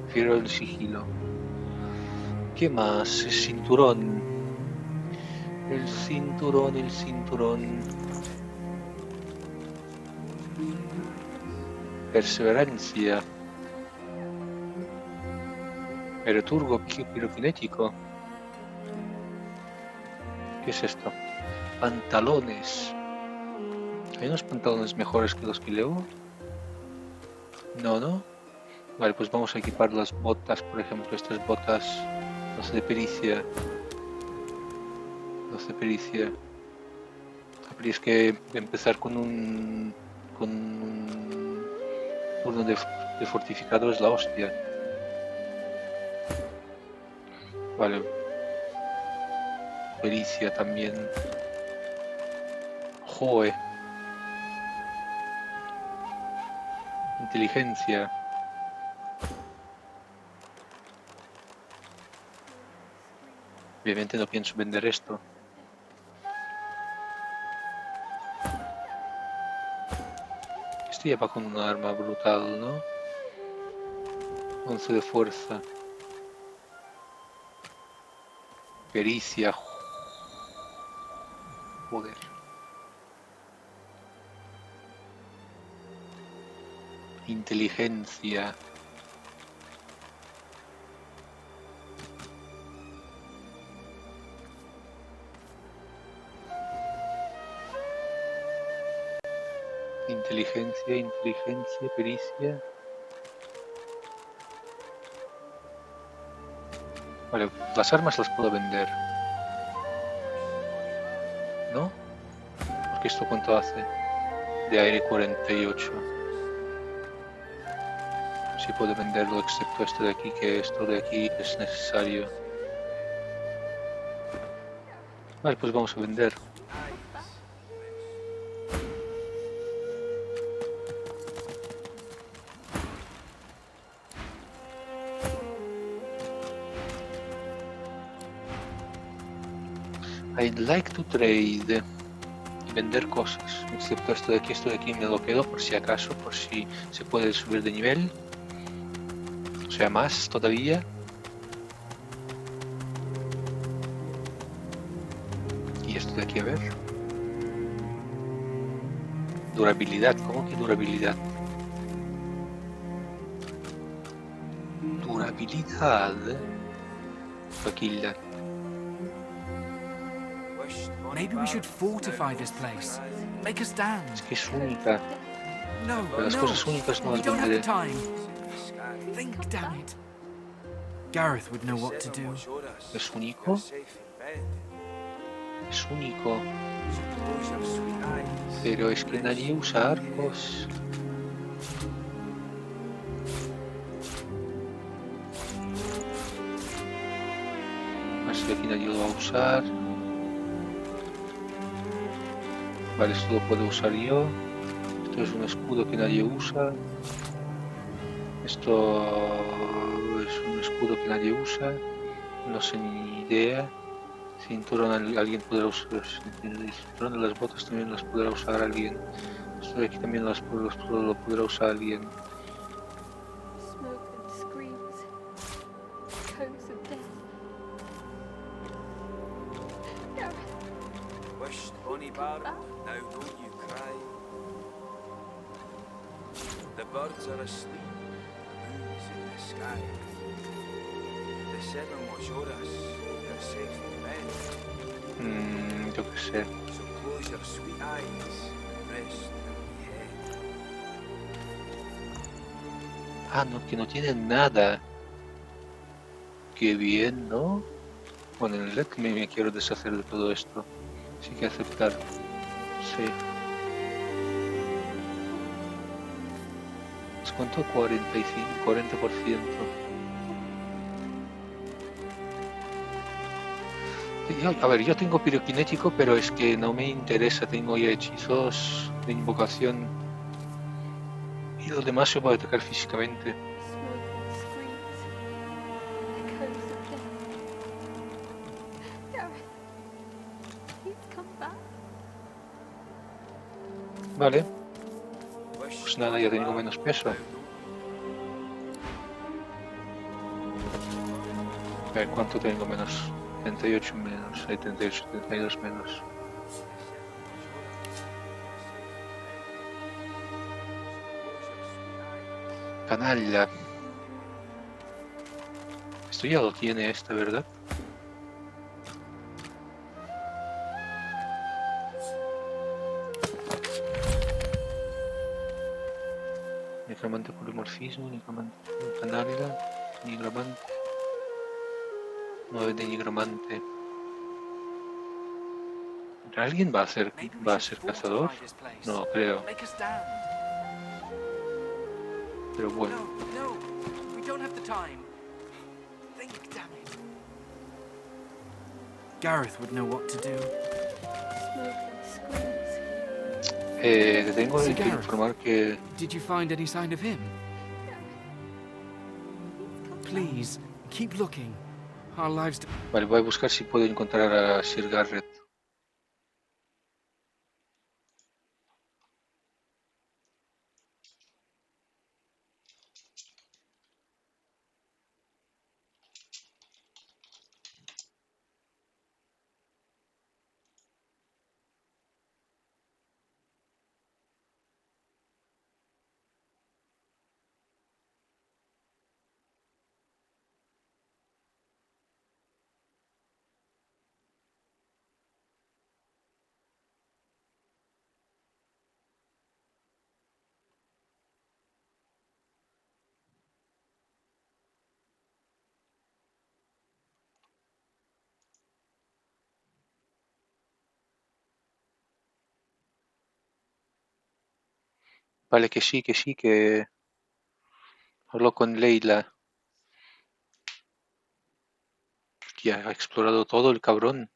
Prefiero el sigilo. ¿Qué más? El cinturón. El cinturón, el cinturón. Perseverancia. Returgo pirokinético. ¿Qué es esto? Pantalones. ¿Hay unos pantalones mejores que los que llevo? No, ¿no? Vale, pues vamos a equipar las botas, por ejemplo, estas botas, las de pericia. Las de pericia. Pero es que empezar con un turno de fortificado es la hostia. Vale. Pericia también. Joe. Inteligencia. Obviamente no pienso vender esto. Este ya va con un arma brutal, ¿no? 11 de fuerza. Pericia. Joder. Inteligencia. Inteligencia, pericia. Vale, las armas las puedo vender. ¿No? Porque esto cuánto hace. De aire 48. Sí puedo venderlo, excepto esto de aquí, que esto de aquí es necesario. Vale, pues vamos a vender. I'd like to trade. vender cosas, excepto esto de aquí me lo quedo por si acaso, por si se puede subir de nivel, o sea, más todavía. Y esto de aquí, a ver. Durabilidad, ¿cómo que durabilidad? Durabilidad. Aquila. Maybe we should fortify this place. Make a stand. Es que es única. No, Pero las no. cosas únicas no We las don't have the venderé. time. Think, damn it. Gareth would know what to do. ¿Es único? Es único. Pero es que nadie usa arcos. Así que aquí nadie lo va a usar. Vale, esto lo puedo usar yo. Esto es un escudo que nadie usa. Esto es un escudo que nadie usa. No sé ni idea. Cinturón alguien podrá usar. El cinturón de las botas también las podrá usar alguien. Esto de aquí también lo podrá usar alguien. Smoke and screams. Echoes of death. Wished Bonnie Bar, now don't you cry. The birds are asleep, the moon's in the sky. The seven watch o'er us, they're safe in bed. Yo qué sé. So close your sweet eyes, rest and be head. Ah, no, que no tienen nada. Qué bien, ¿no? Bueno, en realidad me quiero deshacer de todo esto. Así que aceptar. Sí. ¿Cuánto? 45, 40%. A ver, yo tengo piroquinético, pero es que no me interesa. Tengo ya hechizos de invocación. Y lo demás se puede atacar físicamente. Smoke and screams. Echoes of death. Gareth, please come back. Vale. Pues nada, ya tengo menos peso. A ver, ¿cuánto tengo menos? 38 menos, 78, 72 menos. Canalla. Esto ya lo tiene esta, ¿verdad? Necromante polimorfismo, necromante canalla, nigromante. 9 de nigromante. ¿Alguien va a ser cazador? No creo. Make a stand. Pero bueno. No, no. We don't have the time. Think, damn it. Gareth would know what to do. Smoke and screams. Te tengo Sir que Gareth, informar que... did you find any sign of him? Please, keep looking. Our lives... Vale, voy a buscar si puedo encontrar a Sir Garrett. Vale, que habló con Leila. Ya ha explorado todo el cabrón.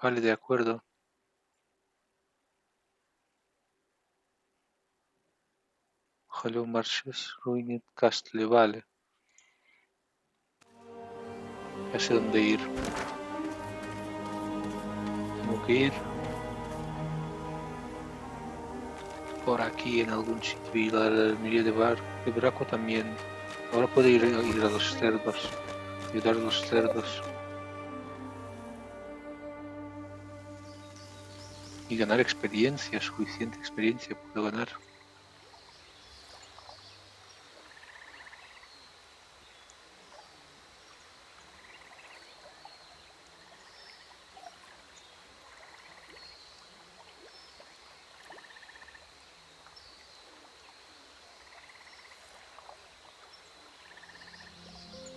Vale, de acuerdo. Hello Marches, Ruined Castle, vale. Ya sé dónde ir. Tengo que ir por aquí en algún sitio y la armería de Braco también. Ahora puedo ir a los cerdos, ayudar a los cerdos y ganar experiencia, suficiente experiencia puedo ganar.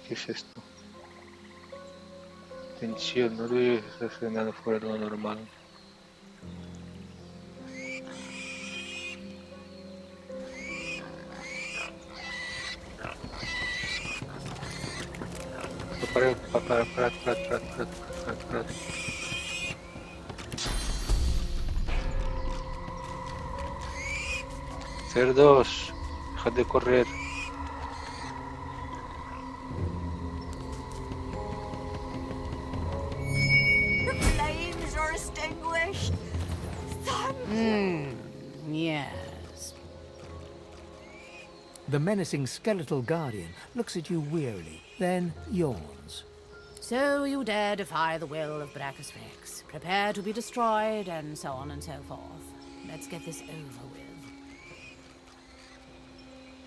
¿Qué es esto? Tensión, no debe hacer nada fuera de lo normal. Parad. Cerdos, dejad de correr. The flames are extinguished. Yes. The menacing skeletal guardian looks at you wearily, then yawns. So you dare defy the will of Brachus Rex. Prepare to be destroyed, and so on and so forth. Let's get this over with.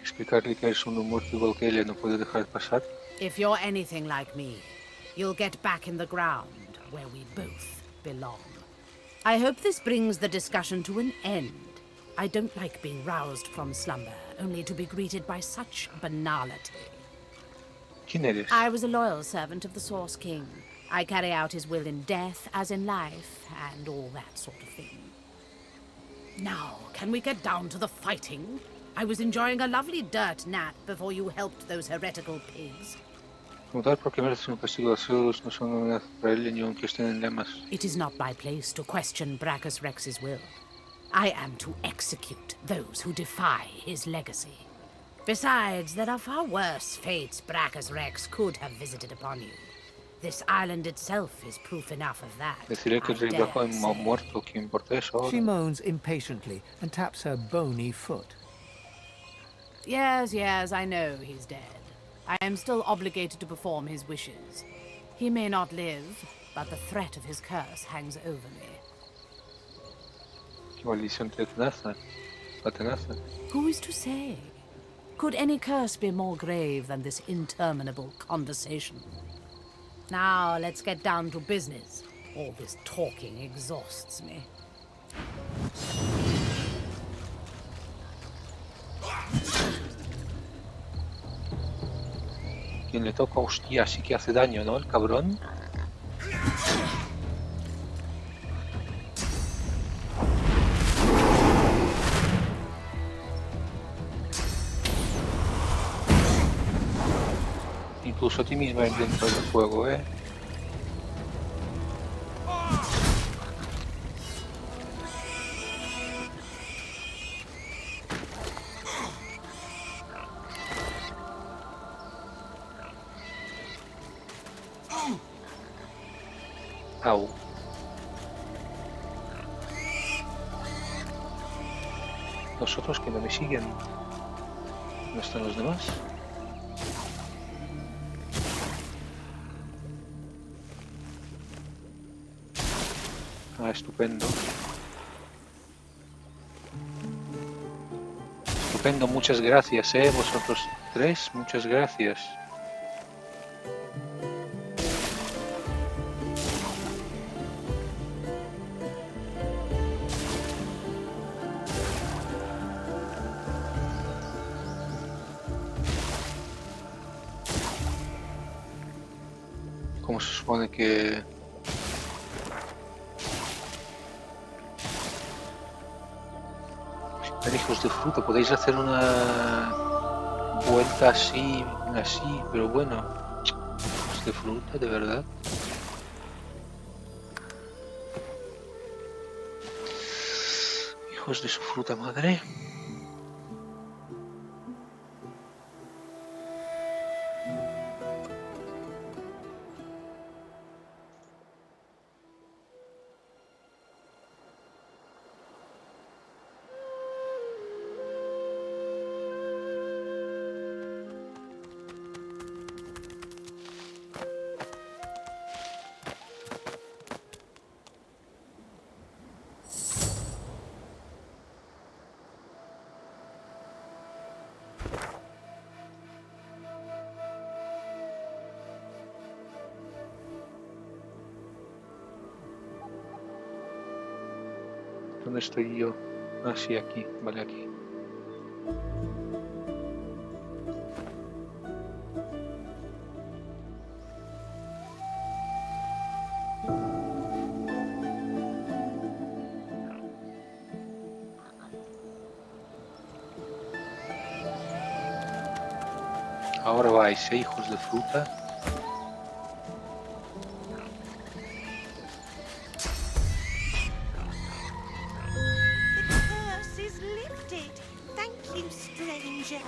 Explicarle que eres uno muerto igual que ella no puede dejar pasar. If you're anything like me, you'll get back in the ground where we both belong. I hope this brings the discussion to an end. I don't like being roused from slumber, only to be greeted by such banality. ¿Quién eres? I was a loyal servant of the Source King. I carry out his will in death as in life, and all that sort of thing. Now, can we get down to the fighting? I was enjoying a lovely dirt nap before you helped those heretical pigs. Mudar porque merecen un castigo. Los cerdos no son una amenaza para ella ni aunque estén en llamas. It is not my place to question Brachus Rex's will. I am to execute those who defy his legacy. Besides, there are far worse fates Brachus Rex could have visited upon you. This island itself is proof enough of that. Deciré que el rey Braco ha muerto, ¿qué importa eso ahora? She moans impatiently and taps her bony foot. Yes, I know he's dead. I am still obligated to perform his wishes. He may not live, but the threat of his curse hangs over me. Qué maldición te atenaza. Who is to say? Could any curse be more grave than this interminable conversation? Now, let's get down to business. All this talking exhausts me. Quien le toca, hostia, sí que hace daño, ¿no? El cabrón. Incluso a ti misma dentro del fuego, ¿eh? Au. Los otros que no me siguen. ¿Dónde están los demás? Ah, estupendo. Estupendo, muchas gracias, vosotros tres, muchas gracias. ¿Cómo se supone que...? Hijos de fruta, podéis hacer una vuelta así, pero bueno, hijos de fruta, de verdad. Hijos de su fruta madre. ¿Dónde estoy yo? Ah, sí, aquí. Vale, aquí. Ahora vais, hijos de fruta. The curse is lifted. Thank you, stranger.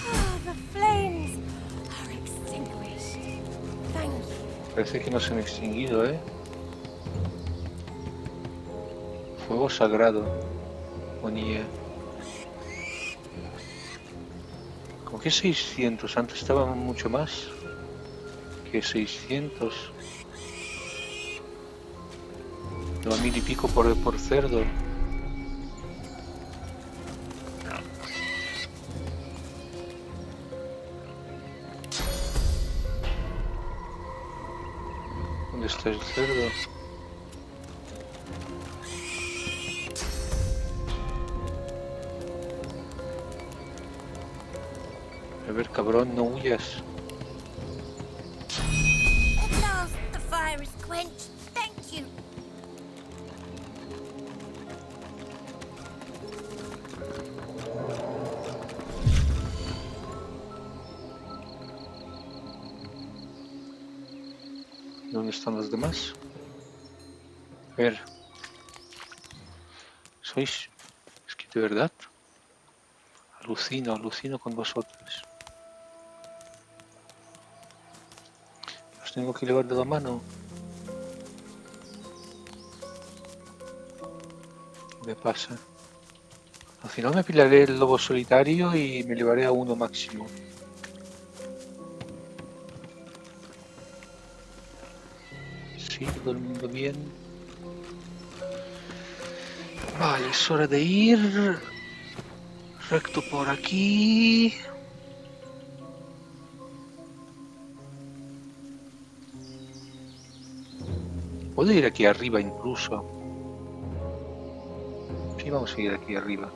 Ah, the flames are extinguished. Thank you. Parece que no se han extinguido, ¿eh? Fuego sagrado. Ponía. ¿Con qué 600? Antes estaban mucho más que 600. Lleva 1000 y pico por cerdo. ¿Dónde está el cerdo? A ver, cabrón, no huyas. At last, the fire is quenched. Thank you. ¿Dónde están los demás? A ver. Sois... Es que de verdad... Alucino con vosotros. Los tengo que llevar de la mano. ¿Qué me pasa? Al final me pillaré el lobo solitario y me llevaré a uno máximo. Sí, todo el mundo bien. Vale, es hora de ir. Recto por aquí. Puedo ir aquí arriba incluso. Sí, vamos a ir aquí arriba.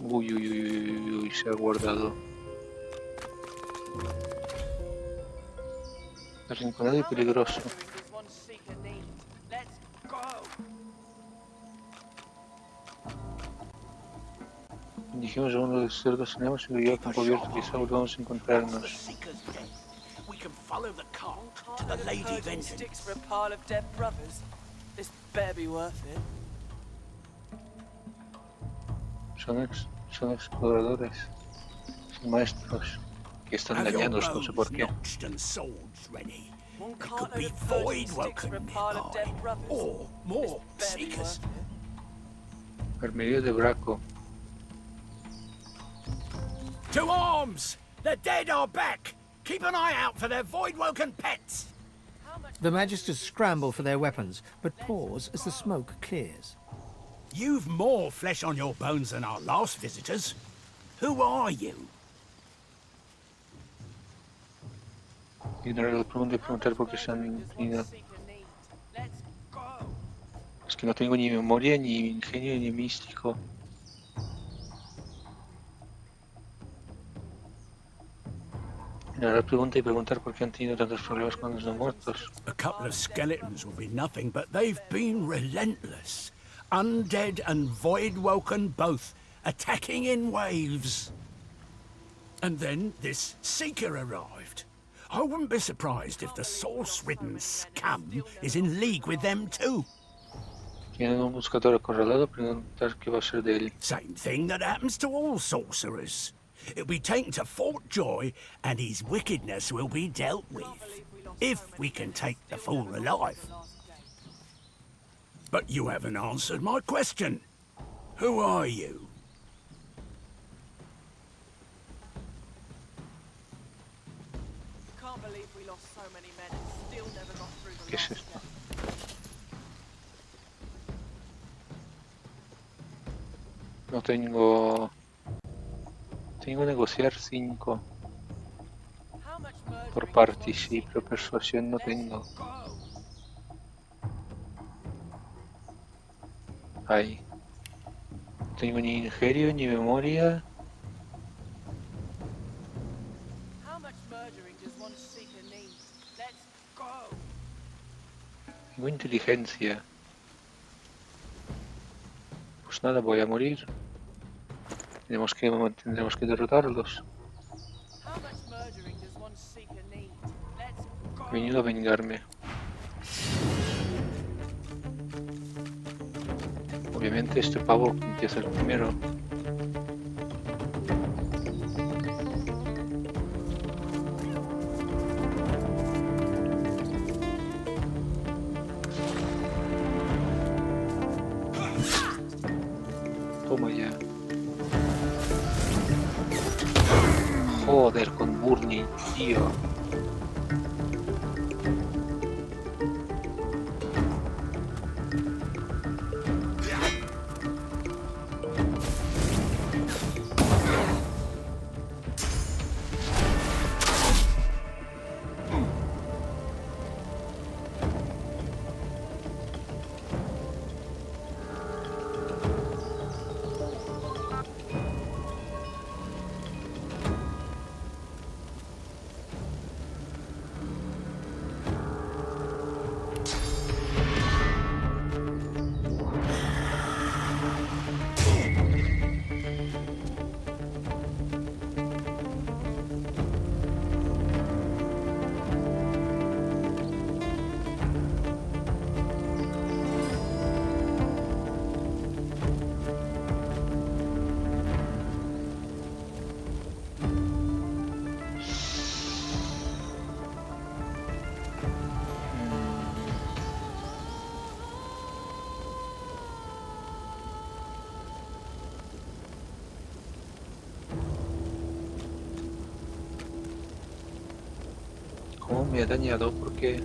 Uy, se ha guardado. Arrinconado y peligroso. Dijimos a uno de los cerdos tenemos y lo lleva campo abierto, quizá volvamos a encontrarnos. We can follow the cart to the Lady Vengeance. Sticks for a pile of dead brothers. This better be worth it. Son exploradores, son maestros que están dañados, no sé por qué. There could be void welcome nearby, or more seekers. Armería de Braco. To arms! The dead are back! Keep an eye out for their void-woken pets! The Magisters scramble for their weapons, but pause as the smoke clears. You've more flesh on your bones than our last visitors. Who are you? Ignorar la pregunta y preguntar por qué se han ido. Es que no tengo ni memoria, ni ingenio, ni místico. Ignorar la pregunta y preguntar por qué han tenido tantos problemas con los no muertos. A couple of skeletons will be nothing, but they've been relentless. Undead and void-woken both, attacking in waves. And then this Seeker arrived. I wouldn't be surprised if the source-ridden scum is in league with them too. Tienen un buscador acorralado, preguntar qué va a ser de él. Same thing that happens to all sorcerers. He'll be taken to Fort Joy, and his wickedness will be dealt with. If we can take the fool alive. But you haven't answered my question. Who are you? Can't believe we lost so many men and still never got through the ¿Qué es last esto? No tengo... Tengo negociar 5 por party, sí, pero persuasión no tengo. Ahí. No tengo ni ingenio ni memoria. How much murdering does one seeker need? Let's go. Tengo inteligencia. Pues nada, voy a morir. Tendremos que derrotarlos. How much murdering does one seeker need? Let's go. He venido a vengarme. Obviamente este pavo empieza el primero. Toma ya. Joder, con Burning, tío. ¿Cómo me ha dañado? Porque...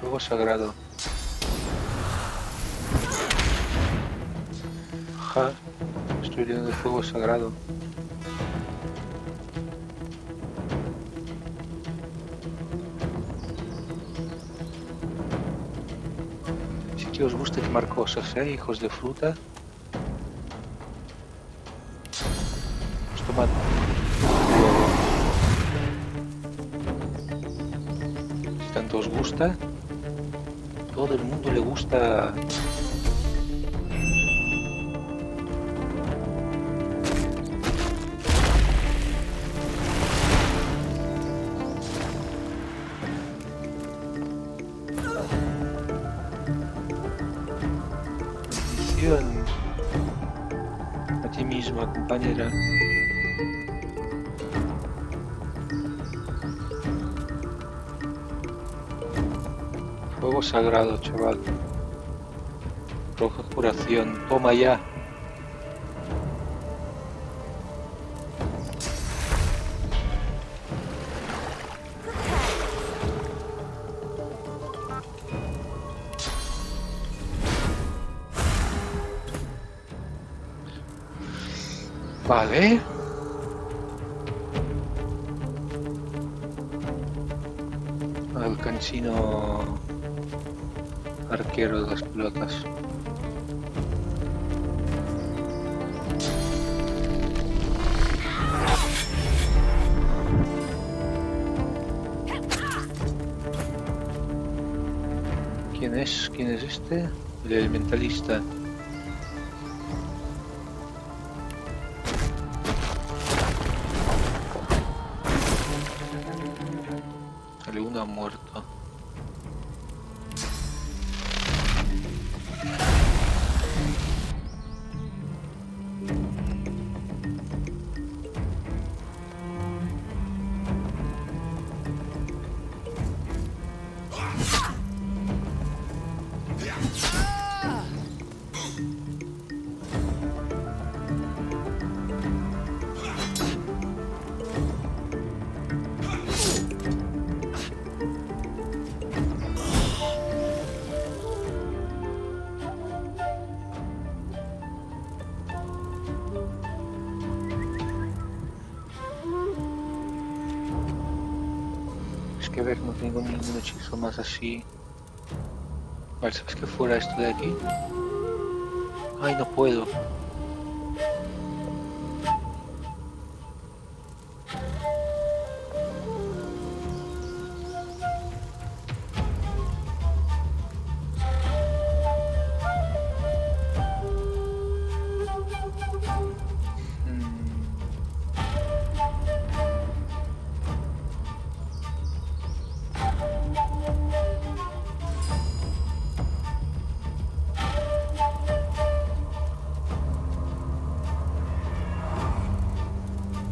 Fuego sagrado. Ja, estoy hiriendo de fuego sagrado. Sí que os gusta quemar cosas, hijos de fruta. Pues tomad. Si tanto os gusta, todo el mundo le gusta. A ti misma, compañera. Fuego sagrado, chaval. Roja curación. Toma ya. Vale. Al cansino arquero de las pelotas. es este? El elementalista. Vale, uno ha muerto. Es que a ver, no tengo ningún hechizo más así. Vale, ¿sabes que fuera esto de aquí? Ay, no puedo.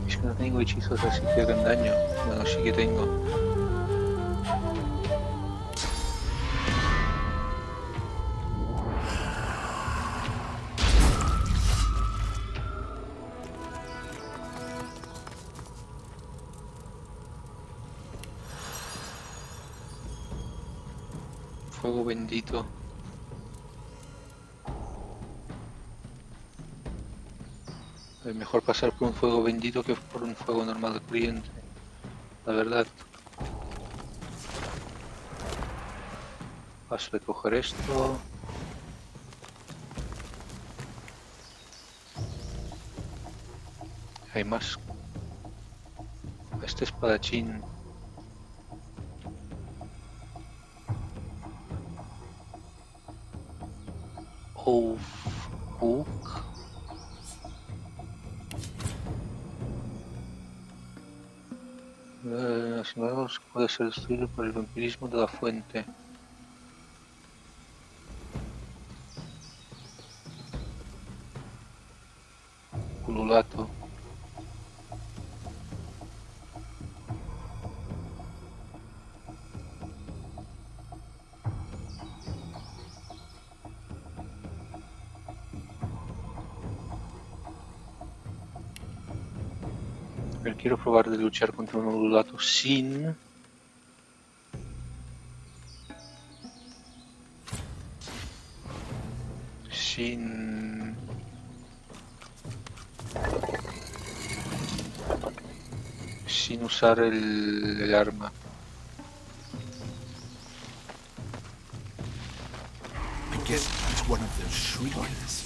Es que no tengo hechizos así que hagan daño. Bueno, sí que tengo. Fuego bendito. Es mejor pasar por un fuego bendito que por un fuego normal corriente. La verdad. Paso de coger esto. Hay más. Este espadachín. Hook. Sin embargo, puede ser destruido por el vampirismo de la fuente. Pululato. Pero quiero probar de luchar contra un pululato sin... sin usar el arma. I guess it's one of those shriekers.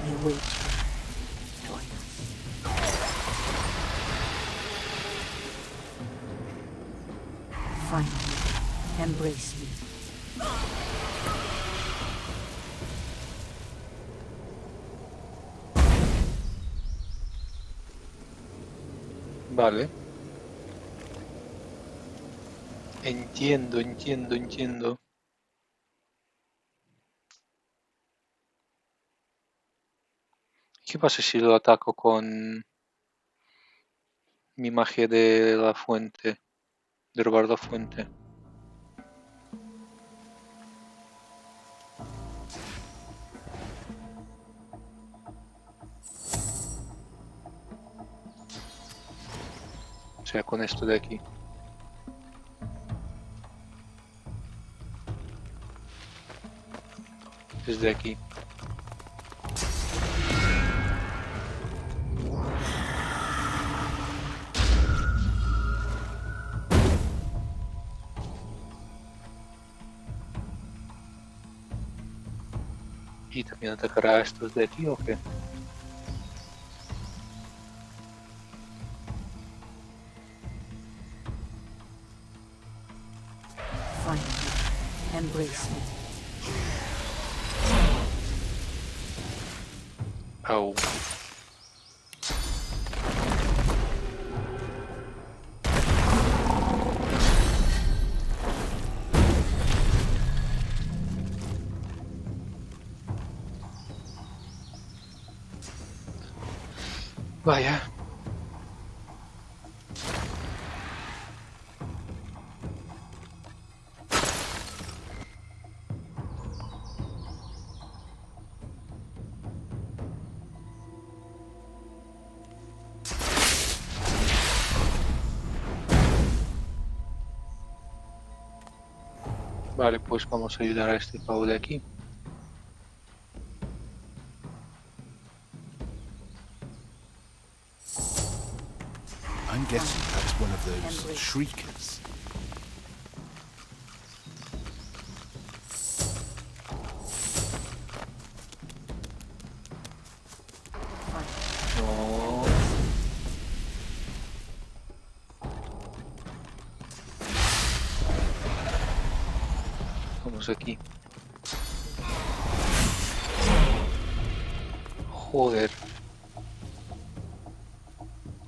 You wait. Join. Finally, embrace me. Vale. Entiendo. ¿Qué pasa si lo ataco con mi magia de la fuente? De robar la fuente. O sea, con esto de aquí. Desde aquí. ¿Y también atacará a estos de aquí o qué? Au. Vaya. Vale, pues vamos a ayudar a este pavo de aquí. I'm guessing that's one of those shriekers. No. Vamos aquí. Joder.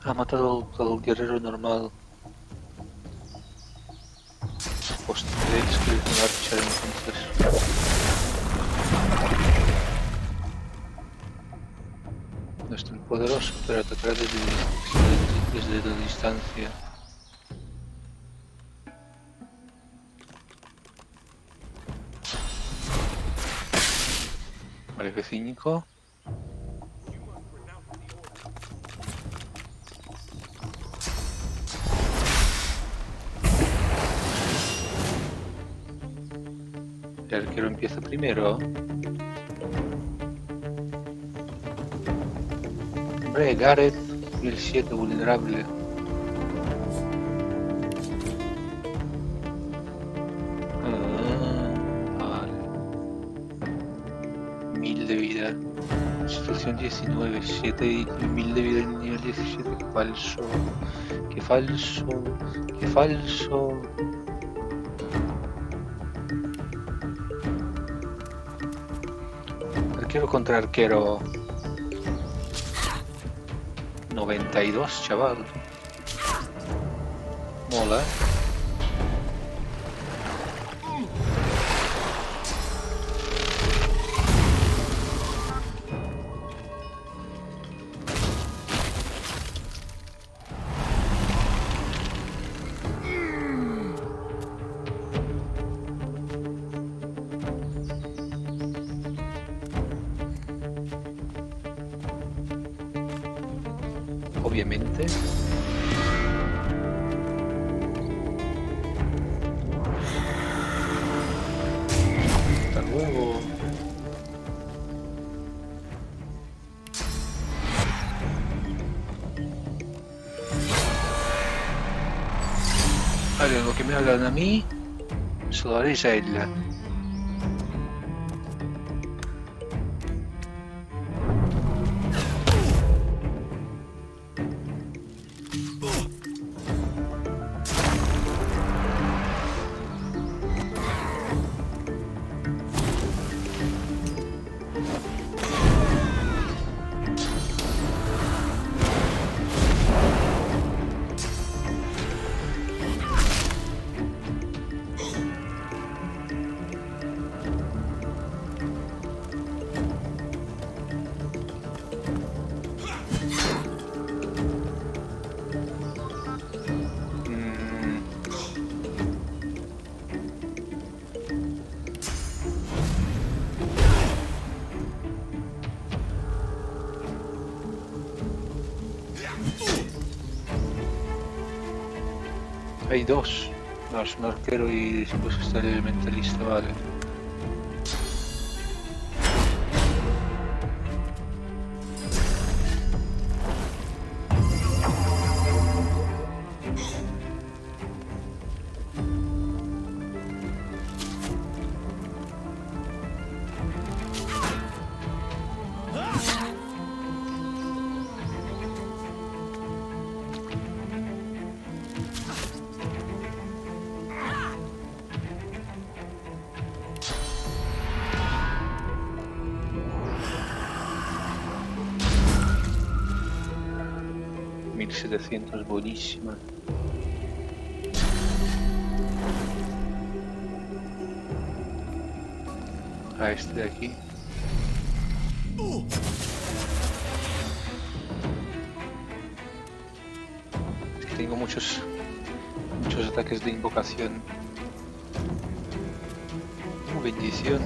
Ha matado al guerrero normal. Pues tendré que escribir un archer entonces. No es tan poderoso, pero atacará desde la distancia. Vale, F5. El arquero empieza primero. Hombre, Gareth, 1007 vulnerable. Vale. 1000 de vida. Situación 19, 7 y 1000 de vida en nivel 17. Qué falso. Qué falso. Qué falso. Arquero contra arquero. 92, chaval. Mola. Obviamente. Hasta luego. Vale, lo que me hablan a mí, se lo haréis a ella. Hay dos. No, es un arquero y después está el elementalista, vale. 1700, buenísima. A este de aquí. Es que tengo muchos ataques de invocación. Bendición.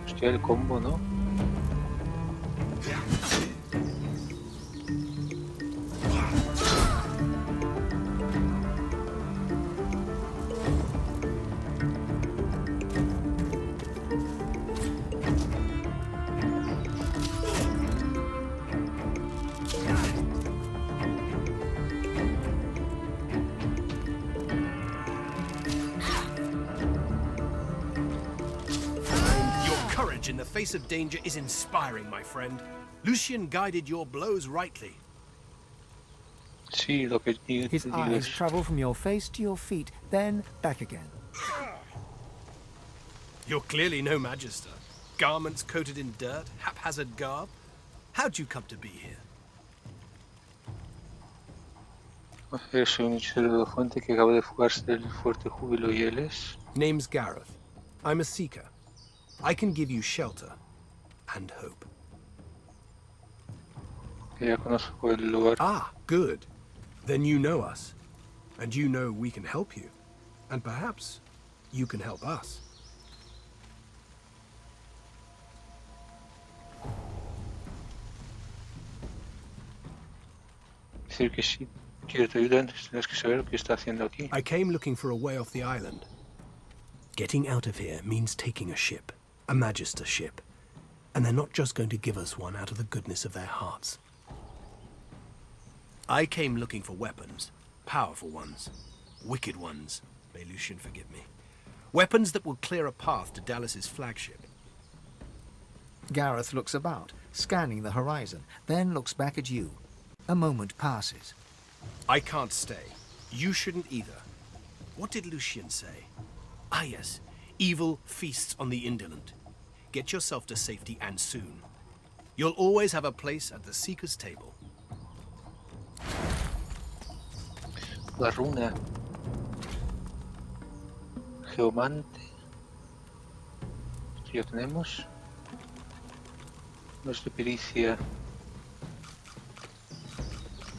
Hostia, el combo, ¿no? In the face of danger is inspiring, my friend. Lucian guided your blows rightly. Sí, lo que His eyes travel from your face to your feet, then back again. You're clearly no magister. Garments coated in dirt, haphazard garb. How'd you come to be here? Soy un hechicero de la fuente que acaba de fugarse del fuerte júbilo y él es... Name's Gareth. I'm a seeker. I can give you shelter and hope. Ya conozco el lugar. Ah, good. Then you know us. And you know we can help you. And perhaps you can help us. Decir que si quiero tu ayuda, tienes que saber lo que está haciendo aquí. I came looking for a way off the island. Getting out of here means taking a ship, a magister ship. And they're not just going to give us one out of the goodness of their hearts. I came looking for weapons, powerful ones, wicked ones, may Lucian forgive me. Weapons that will clear a path to Dallas's flagship. Gareth looks about, scanning the horizon, then looks back at you. A moment passes. I can't stay. You shouldn't either. What did Lucian say? Ah, yes. Evil feasts on the indolent. Get yourself to safety, and soon. You'll always have a place at the Seeker's table. La runa. Geomante. Esto ya tenemos. No es de pericia.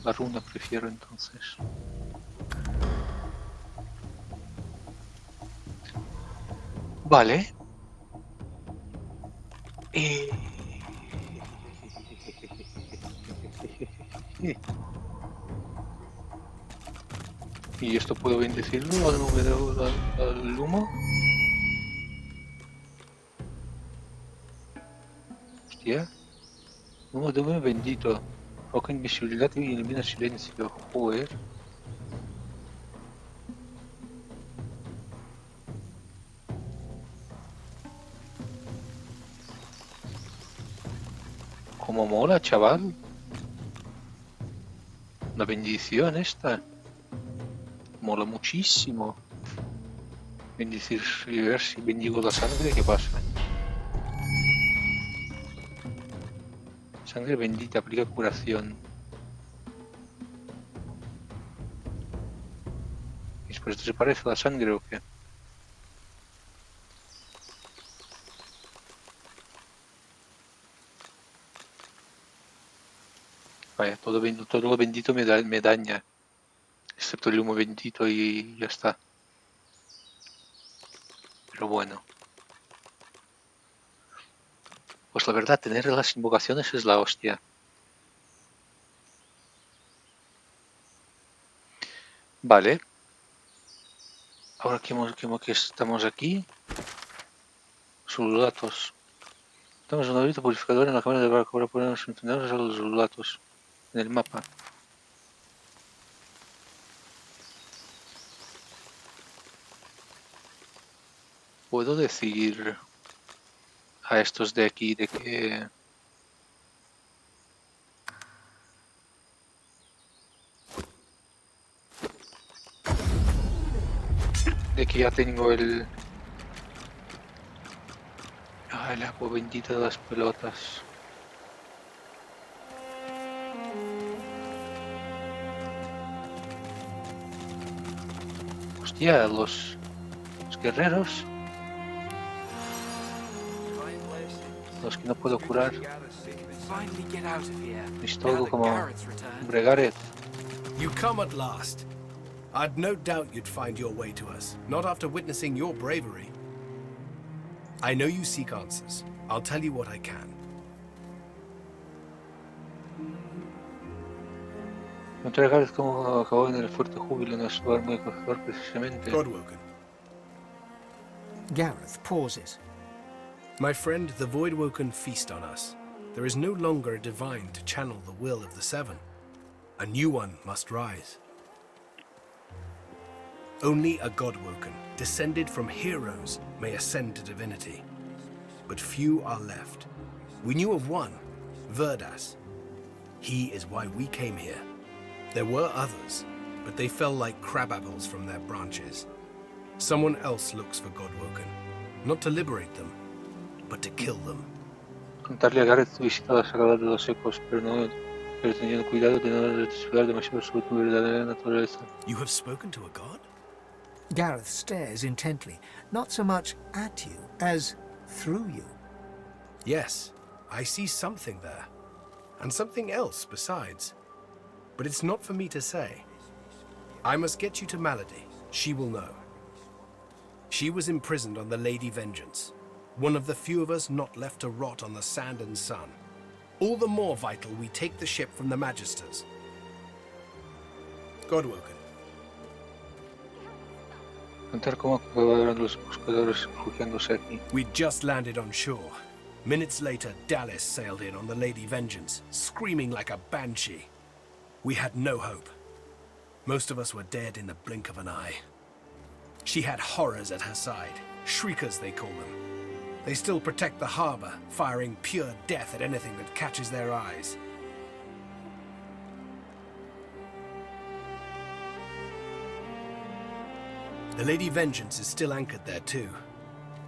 La runa prefiero entonces. Vale. ¿Y esto puedo bendecirlo al humo? Hostia. Humo de humo bendito. Provoca invisibilidad y elimina silencio. Joder. Como mola, chaval. La bendición esta. Mola muchísimo. Bendecir y ver si bendigo la sangre, ¿qué pasa? Sangre bendita, aplica curación. ¿Y después esto se parece a la sangre o qué? Vaya, todo lo bendito me daña. Excepto el humo bendito y ya está. Pero bueno. Pues la verdad, tener las invocaciones es la hostia. Vale. Ahora que estamos aquí. Sululatos. Tenemos una habilidad purificadora en la cámara de barco. Ahora podemos enfrentarnos a los sululatos en el mapa. puedo decir a estos de aquí de que ya tengo el agua bendita de las pelotas. Hostia, los guerreros, los que no puedo curar. Es todo como Bregaret. You come at last. I'd no doubt you'd find your way to us, not after witnessing your bravery. I know you seek answers. I'll tell you what I can. Encontrar Gareth como acabó en el fuerte júbilo en su lugar muy acogedor precisamente. Godwoken. Gareth pauses. My friend, the Voidwoken feast on us. There is no longer a divine to channel the will of the Seven. A new one must rise. Only a Godwoken, descended from heroes, may ascend to divinity. But few are left. We knew of one, Verdas. He is why we came here. There were others, but they fell like crab apples from their branches. Someone else looks for Godwoken, not to liberate them, but to kill them. Contarle a Gareth tu visita a las sagradas de los ecos, pero teniendo cuidado de no desvelar demasiado sobre tu verdadera naturaleza. You have spoken to a god? Gareth stares intently, not so much at you as through you. Yes, I see something there. And something else besides. But it's not for me to say. I must get you to Malady. She will know. She was imprisoned on the Lady Vengeance. One of the few of us not left to rot on the sand and sun. All the more vital we take the ship from the Magisters. Godwoken. Contar cómo acabaron los buscadores refugiándose aquí. We'd just landed on shore. Minutes later, Dallas sailed in on the Lady Vengeance, screaming like a banshee. We had no hope. Most of us were dead in the blink of an eye. She had horrors at her side, shriekers they call them. They still protect the harbor, firing pure death at anything that catches their eyes. The Lady Vengeance is still anchored there too.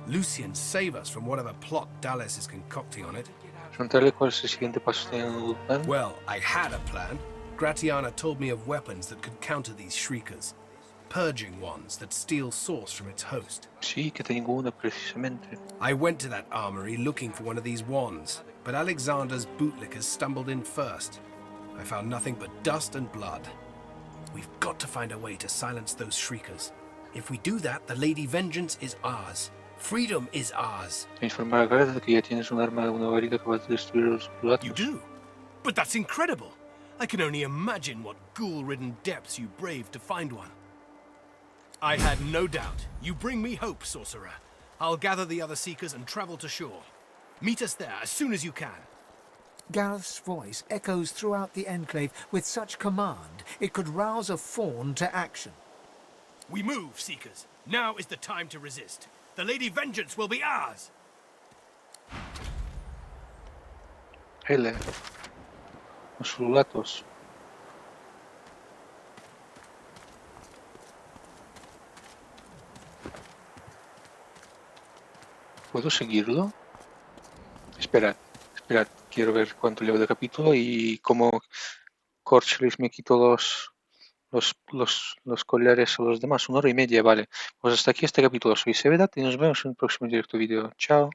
Lucian, save us from whatever plot Dallas is concocting on it. Contarle cuál es el siguiente paso teniendo un plan. Well, I had a plan. Gratiana told me of weapons that could counter these shriekers. Purging ones that steal source from its host. Sí, que tengo una precisamente. I went to that armory looking for one of these wands, but Alexander's bootlickers stumbled in first. I found nothing but dust and blood. We've got to find a way to silence those shriekers. If we do that, the Lady Vengeance is ours. Freedom is ours. Informar a Gareth de que ya tienes un arma, una varita capaz de destruir a los pulatos. You do? But that's incredible. I can only imagine what ghoul-ridden depths you braved to find one. I had no doubt. You bring me hope, sorcerer. I'll gather the other seekers and travel to shore. Meet us there as soon as you can. Gareth's voice echoes throughout the enclave with such command it could rouse a fawn to action. We move, seekers. Now is the time to resist. The Lady Vengeance will be ours! Hele. Los pulatos. ¿Puedo seguirlo? Esperad, quiero ver cuánto llevo de capítulo y cómo Corchlis me quitó los collares a los demás. 1 hora y media, vale. Pues hasta aquí este capítulo. Soy Sevedat y nos vemos en el próximo directo vídeo. Chao.